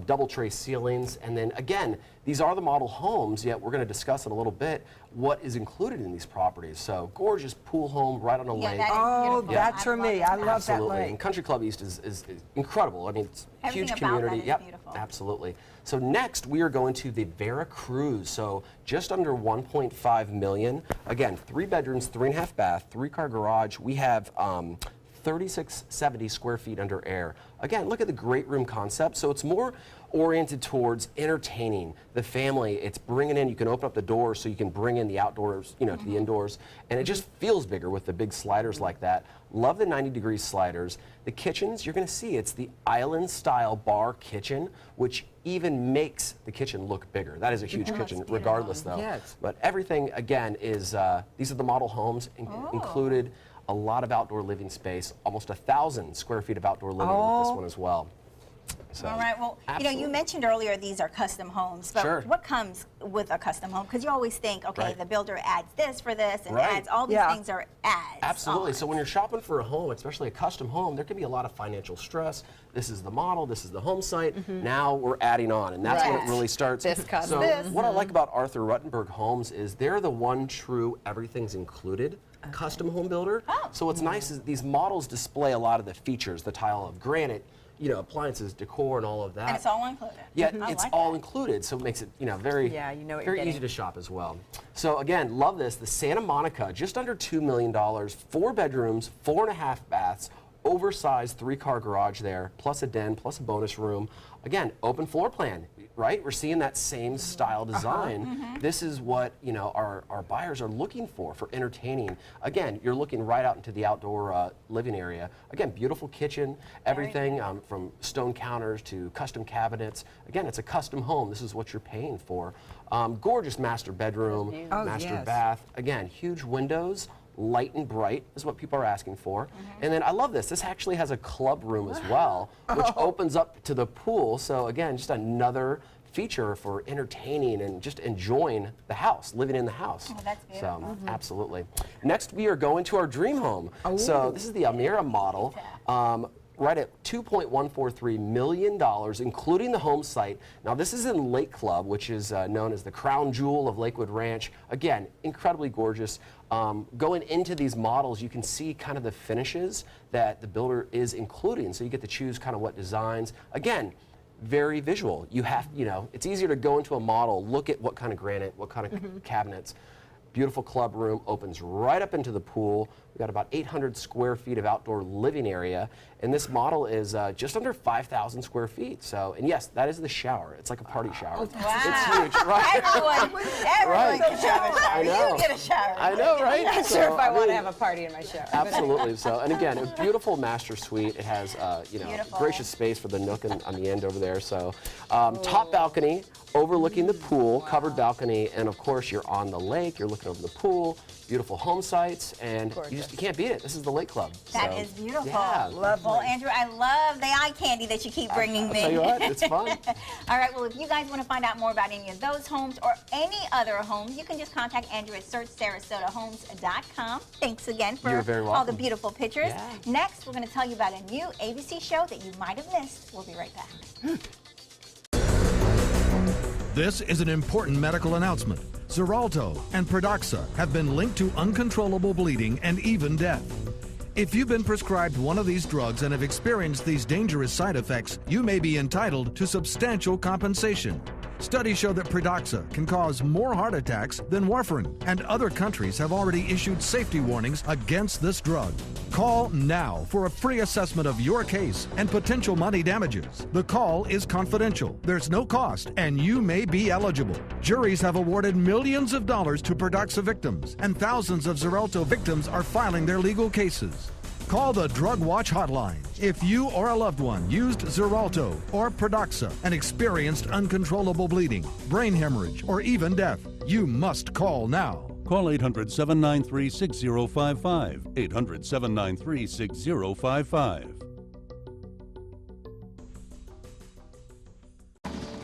double tray ceilings, and then again, these are the model homes, yet we're going to discuss in a little bit what is included in these properties. So gorgeous pool home right on a lake. Oh, that's for me. I love that lake. And Country Club East is incredible. I mean, it's a huge community. Yep, beautiful. Absolutely. So next we are going to the Veracruz. So just under $1.5 million. Again, 3 bedrooms, 3.5 bath, 3-car garage. We have 3,670 square feet under air. Again, look at the great room concept. So it's more oriented towards entertaining the family. It's bringing in, you can open up the doors so you can bring in the outdoors, to the indoors. And it just feels bigger with the big sliders like that. Love the 90-degree sliders. The kitchens, you're going to see it's the island-style bar kitchen, which even makes the kitchen look bigger. That is a huge kitchen, regardless, though. Yes. But everything, again, is these are the model homes included. A lot of outdoor living space, almost 1,000 square feet of outdoor living with this one as well. So, all right, well, you mentioned earlier these are custom homes, but what comes with a custom home? Because you always think, okay, the builder adds this for this and adds all these things are adds. Absolutely. So when you're shopping for a home, especially a custom home, there can be a lot of financial stress. This is the model, this is the home site. Now we're adding on, and that's when it really starts. So what I like about Arthur Ruttenberg Homes is they're the one true everything's included custom home builder. So what's nice is these models display a lot of the features, the tile of granite, appliances, decor, and all of that. And it's all included. Yeah, it's all included, so it makes it, very, very easy to shop as well. So again, love this. The Santa Monica, just under $2 million, 4 bedrooms, 4.5 baths, oversized 3-car garage there, plus a den, plus a bonus room. Again, open floor plan, right? We're seeing that same style design. This is what, our buyers are looking for entertaining. Again, you're looking right out into the outdoor living area. Again, beautiful kitchen, everything from stone counters to custom cabinets. Again, it's a custom home. This is what you're paying for. Gorgeous master bedroom, master bath. Again, huge windows. Light and bright is what people are asking for. And then I love this. This actually has a club room as well, which opens up to the pool. So again, just another feature for entertaining and just enjoying the house, living in the house. Oh, that's beautiful. So absolutely. Next, we are going to our dream home. So this is the Amira model. Right at $2.143 million, including the home site. Now, this is in Lake Club, which is known as the crown jewel of Lakewood Ranch. Again, incredibly gorgeous. Going into these models, you can see kind of the finishes that the builder is including, so you get to choose kind of what designs. Again, very visual. You have, it's easier to go into a model, look at what kind of granite, what kind of cabinets. Beautiful club room, opens right up into the pool. We've got about 800 square feet of outdoor living area, and this model is just under 5,000 square feet. So, and yes, that is the shower. It's like a party shower. Wow. It's huge, right? Everyone can have a shower. I know. You get a shower. I know, right? I'm not sure if I want to have a party in my shower. Absolutely. So, and again, a beautiful master suite. It has, gracious space for the nook on the end over there. So, top balcony overlooking the pool, covered balcony, and of course you're on the lake. You're looking over the pool. Beautiful home sites, and you can't beat it. This is the Lake Club. That is beautiful. Yeah. Lovely. Well, Andrew, I love the eye candy that you keep bringing me. I'll tell you what, it's fun. All right, well, if you guys want to find out more about any of those homes or any other homes, you can just contact Andrew at searchsarasotahomes.com. Thanks again for You're very all welcome. the beautiful pictures. Yeah. Next, we're going to tell you about a new ABC show that you might have missed. We'll be right back. This is an important medical announcement. Xarelto and Pradaxa have been linked to uncontrollable bleeding and even death. If you've been prescribed one of these drugs and have experienced these dangerous side effects, you may be entitled to substantial compensation. Studies show that Pradaxa can cause more heart attacks than warfarin, and other countries have already issued safety warnings against this drug. Call now for a free assessment of your case and potential money damages. The call is confidential, there's no cost, and you may be eligible. Juries have awarded millions of dollars to Pradaxa victims, and thousands of Xarelto victims are filing their legal cases. Call the Drug Watch hotline. If you or a loved one used Xarelto or Pradaxa and experienced uncontrollable bleeding, brain hemorrhage, or even death, you must call now. Call 800-793-6055. 800-793-6055.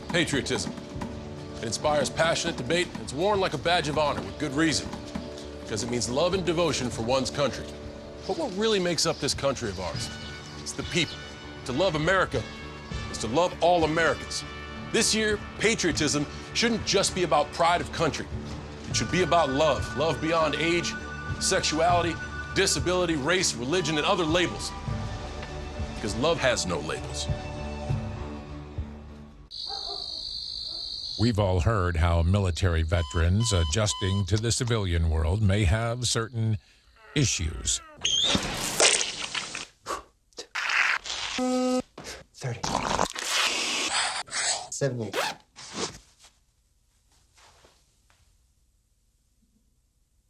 Patriotism. It inspires passionate debate. It's worn like a badge of honor with good reason. Because it means love and devotion for one's country. But what really makes up this country of ours? It's the people. To love America is to love all Americans. This year, patriotism shouldn't just be about pride of country. It should be about love. Love beyond age, sexuality, disability, race, religion, and other labels. Because love has no labels. We've all heard how military veterans adjusting to the civilian world may have certain issues. 30. 70.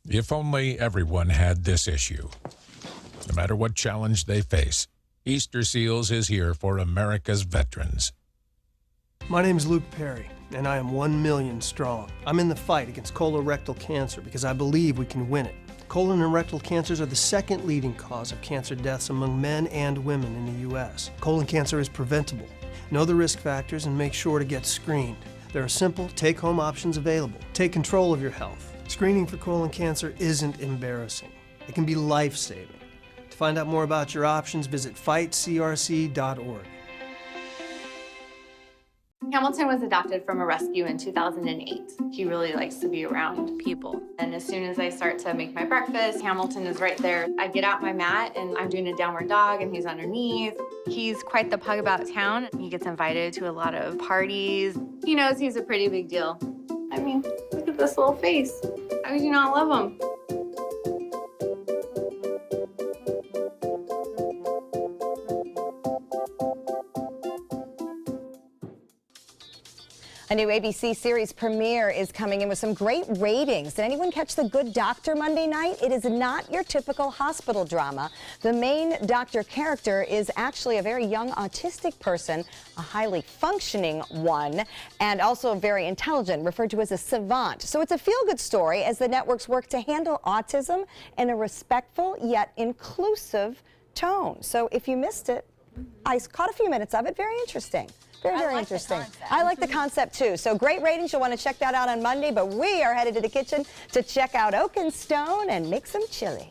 If only everyone had this issue. No matter what challenge they face, Easter Seals is here for America's veterans. My name is Luke Perry, and I am 1 million strong. I'm in the fight against colorectal cancer because I believe we can win it. Colon and rectal cancers are the second leading cause of cancer deaths among men and women in the U.S. Colon cancer is preventable. Know the risk factors and make sure to get screened. There are simple, take-home options available. Take control of your health. Screening for colon cancer isn't embarrassing. It can be life-saving. To find out more about your options, visit fightcrc.org. Hamilton was adopted from a rescue in 2008. He really likes to be around people. And as soon as I start to make my breakfast, Hamilton is right there. I get out my mat and I'm doing a downward dog and he's underneath. He's quite the pug about town. He gets invited to a lot of parties. He knows he's a pretty big deal. I mean, look at this little face. How could you not love him? A new ABC series premiere is coming in with some great ratings. Did anyone catch The Good Doctor Monday night? It is not your typical hospital drama. The main doctor character is actually a very young autistic person, a highly functioning one, and also very intelligent, referred to as a savant. So it's a feel-good story as the networks work to handle autism in a respectful yet inclusive tone. So if you missed it, I caught a few minutes of it. Very interesting. Very interesting. I like the concept too. So great ratings. You'll want to check that out on Monday. But we are headed to the kitchen to check out Oak and Stone and make some chili.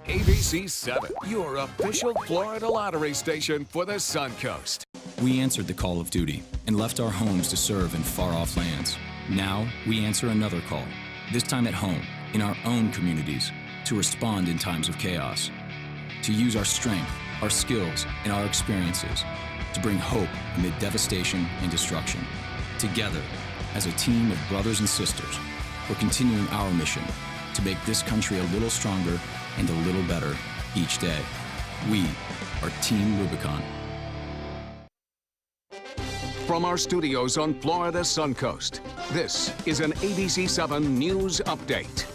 ABC 7, your official Florida lottery station for the Suncoast. We answered the call of duty and left our homes to serve in far-off lands. Now we answer another call, this time at home, in our own communities, to respond in times of chaos, to use our strength, our skills, and our experiences to bring hope amid devastation and destruction. Together, as a team of brothers and sisters, we're continuing our mission to make this country a little stronger and a little better each day. We are Team Rubicon. From our studios on Florida's Suncoast, this is an ABC7 News Update.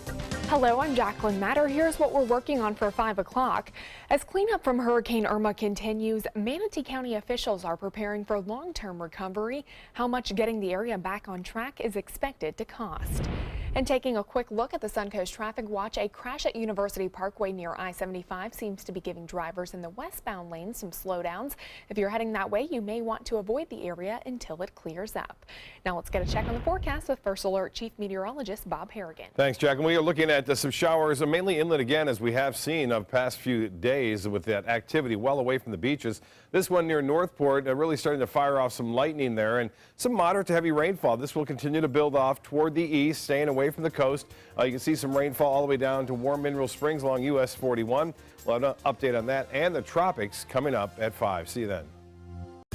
Hello, I'm Jacqueline Matter. Here's what we're working on for 5 o'clock. As cleanup from Hurricane Irma continues, Manatee County officials are preparing for long-term recovery. How much getting the area back on track is expected to cost. And taking a quick look at the Suncoast traffic watch, a crash at University Parkway near I-75 seems to be giving drivers in the westbound lane some slowdowns. If you're heading that way, you may want to avoid the area until it clears up. Now let's get a check on the forecast with First Alert Chief Meteorologist Bob Harrigan. Thanks, Jack. And we are looking at some showers, mainly inland again, as we have seen of past few days with that activity well away from the beaches. This one near Northport really starting to fire off some lightning there and some moderate to heavy rainfall. This will continue to build off toward the east, staying away from the coast. You can see some rainfall all the way down to Warm Mineral Springs along US 41. We'll have an update on that and the tropics coming up at 5. See you then.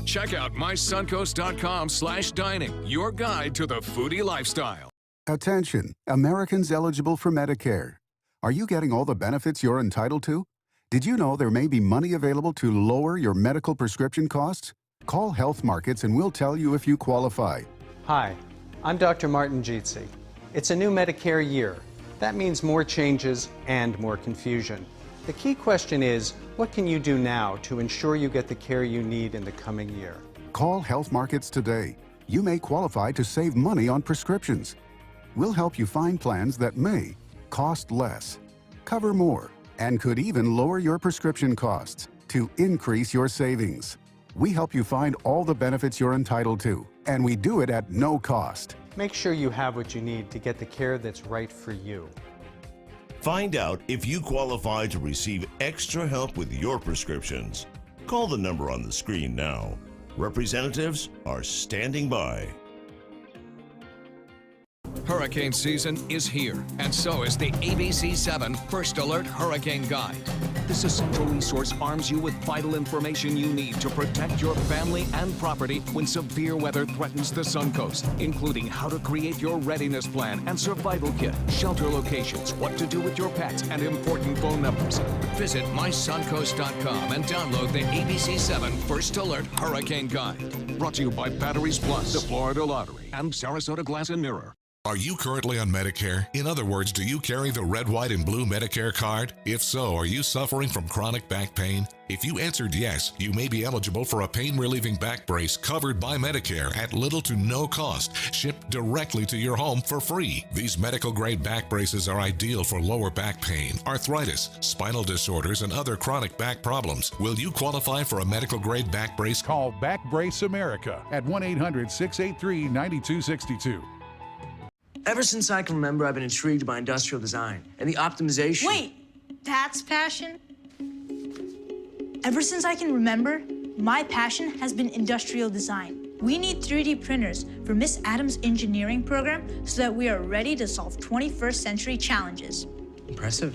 Check out mysuncoast.com/dining, your guide to the foodie lifestyle. Attention, Americans eligible for Medicare. Are you getting all the benefits you're entitled to? Did you know there may be money available to lower your medical prescription costs? Call Health Markets and we'll tell you if you qualify. Hi, I'm Dr. Martin Jeetsi. It's a new Medicare year. That means more changes and more confusion. The key question is, what can you do now to ensure you get the care you need in the coming year? Call Health Markets today. You may qualify to save money on prescriptions. We'll help you find plans that may cost less, cover more, and could even lower your prescription costs to increase your savings. We help you find all the benefits you're entitled to, and we do it at no cost. Make sure you have what you need to get the care that's right for you. Find out if you qualify to receive extra help with your prescriptions. Call the number on the screen now. Representatives are standing by. Hurricane season is here, and so is the ABC7 First Alert Hurricane Guide. This essential resource arms you with vital information you need to protect your family and property when severe weather threatens the Suncoast, including how to create your readiness plan and survival kit, shelter locations, what to do with your pets, and important phone numbers. Visit mysuncoast.com and download the ABC7 First Alert Hurricane Guide. Brought to you by Batteries Plus, the Florida Lottery, and Sarasota Glass and Mirror. Are you currently on Medicare? In other words, do you carry the red, white, and blue Medicare card? If so, are you suffering from chronic back pain? If you answered yes, you may be eligible for a pain-relieving back brace covered by Medicare at little to no cost, shipped directly to your home for free. These medical-grade back braces are ideal for lower back pain, arthritis, spinal disorders, and other chronic back problems. Will you qualify for a medical-grade back brace? Call Back Brace America at 1-800-683-9262. Ever since I can remember, I've been intrigued by industrial design and the optimization. Wait, that's passion? Ever since I can remember, my passion has been industrial design. We need 3D printers for Miss Adams' engineering program so that we are ready to solve 21st century challenges. Impressive.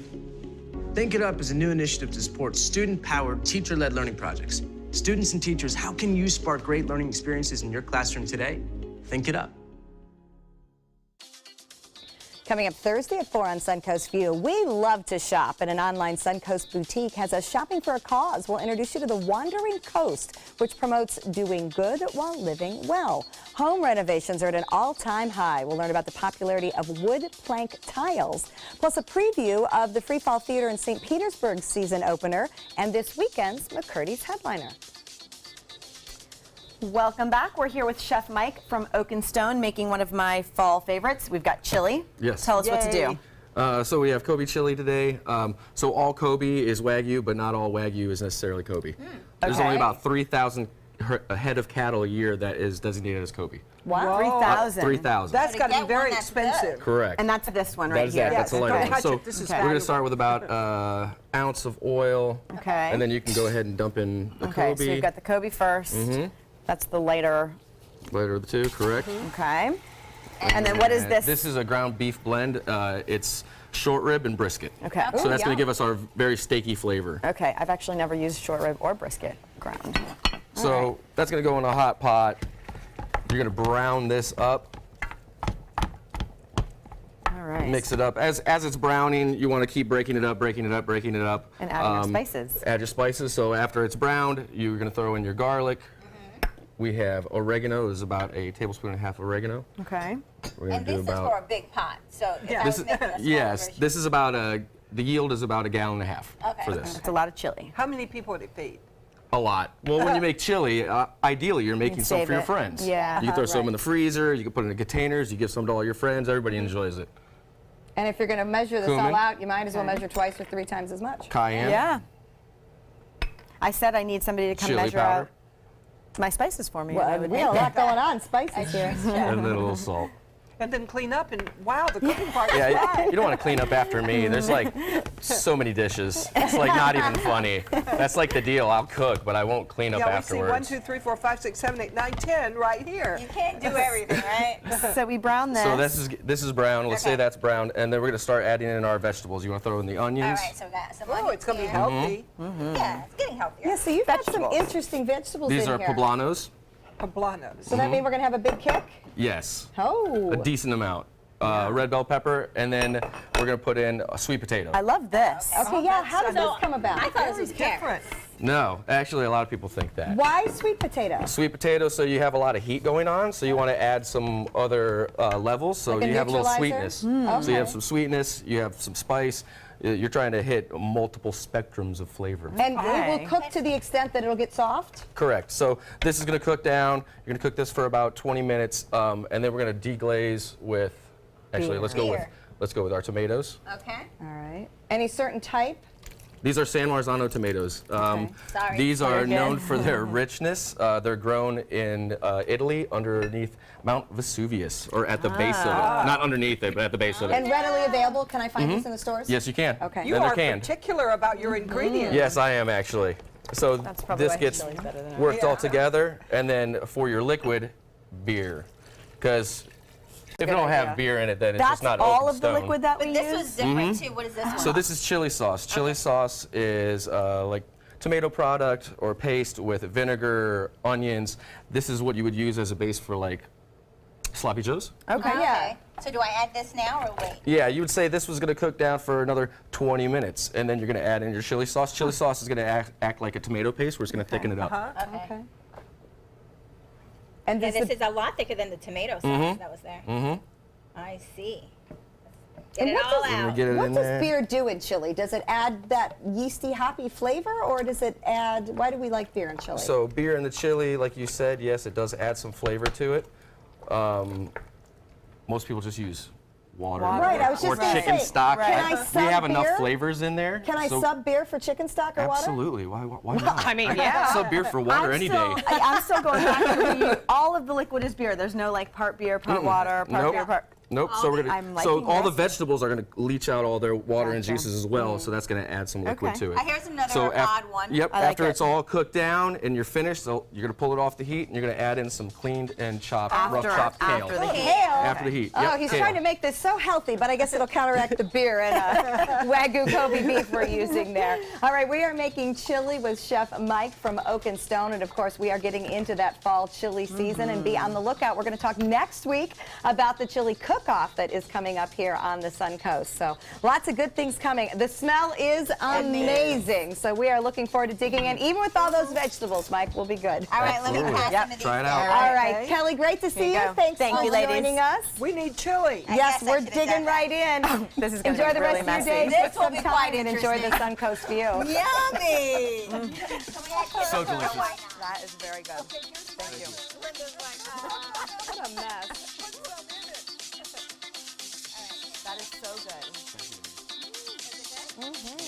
Think It Up is a new initiative to support student-powered, teacher-led learning projects. Students and teachers, how can you spark great learning experiences in your classroom today? Think It Up. Coming up Thursday at 4 on Suncoast View, we love to shop, and an online Suncoast boutique has a shopping for a cause. We'll introduce you to the Wandering Coast, which promotes doing good while living well. Home renovations are at an all-time high. We'll learn about the popularity of wood plank tiles, plus a preview of the Free Fall Theater in St. Petersburg's season opener and this weekend's McCurdy's headliner. Welcome back. We're here with Chef Mike from Oak and Stone making one of my fall favorites. We've got chili. Yes. Tell us what to do. So we have Kobe chili today. So all Kobe is Wagyu, but not all Wagyu is necessarily Kobe. There's only about 3,000 head of cattle a year that is designated as Kobe. What? 3,000? 3,000. That's got to be very expensive. Correct. And that's this one right here. That's a lighter one. So we're going to start with about an ounce of oil. Okay. And then you can go ahead and dump in the Kobe. Okay, so you've got the Kobe first. That's the lighter. Lighter of the two, correct. Okay. And then what is this? This is a ground beef blend. It's short rib and brisket. Okay. So that's going to give us our very steaky flavor. Okay, I've actually never used short rib or brisket ground. So that's going to go in a hot pot. You're going to brown this up. All right. Mix it up. As it's browning, you want to keep breaking it up. And adding your spices. Add your spices. So after it's browned, you're going to throw in your garlic. We have oregano. This is about a tablespoon and a half of oregano. Okay. We're going to do about. This is for a big pot. So if I was making a smaller Yes, version. this is about the yield is about 1.5 gallons for this. That's a lot of chili. How many people would it feed? A lot. Well, when you make chili, ideally you're making some for your friends. Yeah. You can throw some in the freezer. You can put it in containers. You give some to all your friends. Everybody enjoys it. And if you're going to measure this all Cumin. out, you might as well measure twice or 3 times as much. Cayenne. Yeah. I said I need somebody to come Chili measure powder. out my spices for me. and I Well, would we have a make lot that. going on, spices here. And then a little salt. And then clean up, and wow, the cooking part is Yeah, fun. you don't want to clean up after me. There's like so many dishes. It's like not even funny. That's like the deal. I'll cook, but I won't clean up Yeah, we afterwards. see 1, 2, 3, 4, 5, 6, 7, 8, 9, 10 right here. You can't do everything, right? So we brown this. So this is brown. Let's say that's brown, and then we're gonna start adding in our vegetables. You want to throw in the All onions. right, so we got some Oh, onions it's going to be here. healthy. Yeah, it's getting healthier. Yeah, so you've got some interesting vegetables These in are here. poblanos. Poblanos. So that means we're going to have a big kick? Yes. Oh. A decent amount. Red bell pepper, and then we're gonna put in a sweet potato. I love this. Okay, yeah, how does this come about? I thought this was different. No, actually, a lot of people think that. Why sweet potato? Sweet potato, so you have a lot of heat going on, so you want to add some other levels, so Like a you have a little neutralizer? sweetness. So you have Okay. some sweetness, you have some spice. You're trying to hit multiple spectrums of flavor. And it will cook to the extent that it'll get soft? Correct. So this is going to cook down. You're going to cook this for about 20 minutes, and then we're going to deglaze with. Actually, let's go with our tomatoes. Okay. All right. Any certain type? These are San Marzano tomatoes. Sorry. These are Very good. known for their richness. They're grown in Italy underneath Mount Vesuvius, or at the base of it. Not underneath it, but at the base of it. And readily available? Can I find these in the stores? Yes, you can. Okay. You And they're are canned. particular about your ingredients. Yes, I am actually. So probably this why gets chili's better than worked all Yeah. together, and then for your liquid, beer. Because if you don't have beer in it, then it's That's just not all open of the stone. liquid that we But this use? was different too. What is this one? So this is chili sauce. Chili sauce is like tomato product or paste with vinegar, onions. This is what you would use as a base for like sloppy joes. Okay, yeah. So do I add this now or wait? Yeah, you would say this was going to cook down for another 20 minutes, and then you're going to add in your chili sauce. Chili sauce is going to act like a tomato paste, where it's going to thicken it up. Okay. And Yeah, this this is a lot thicker than the tomato sauce that was there. I see. Get it all out. Get it What in does there. beer do in chili? Does it add that yeasty, hoppy flavor, or does it add? Why do we like beer in chili? So beer in the chili, like you said, yes, it does add some flavor to it. Most people just use water. Right, I was just or gonna chicken say, stock. can I we have sub enough beer? flavors in there. Can I so sub beer for chicken stock or water? Absolutely. Why not? I mean, yeah. Sub beer for water any day. I'm still going back to all of the liquid is beer. There's no like part beer, part water, part Nope. beer, part. Nope. So we're I'm gonna. So liking all the this. vegetables are gonna leach out all their water and Gotcha. juices as well. So that's gonna add some liquid Okay. to it. Here's another So odd one. Yep. I like After it. it's all cooked down and you're finished, so you're gonna pull it off the heat and you're gonna add in some cleaned and chopped, rough chopped kale. After the heat. After the heat. Oh, Yep, he's kale. trying to make this so healthy, but I guess it'll counteract the beer and Wagyu Kobe beef we're using there. All right, we are making chili with Chef Mike from Oak and Stone, and of course we are getting into that fall chili season, and be on the lookout. We're going to talk next week about the chili cook-off that is coming up here on the Suncoast. So lots of good things coming. The smell is amazing, so we are looking forward to digging in. Even with all those vegetables, Mike, we'll be good. All right, let me pass some of these. Try it out. All right, Kelly, great to see you. Thanks Thank for you, ladies. joining us. We need chili. Yes, guess I we're should've digging done that. right in. This is gonna Enjoy be the really rest of your messy. day. This Put will some be time quite and enjoy the interesting. Suncoast view. Yummy. So delicious. That is very good. Thank you. What a mess. That is so good. Mm-hmm.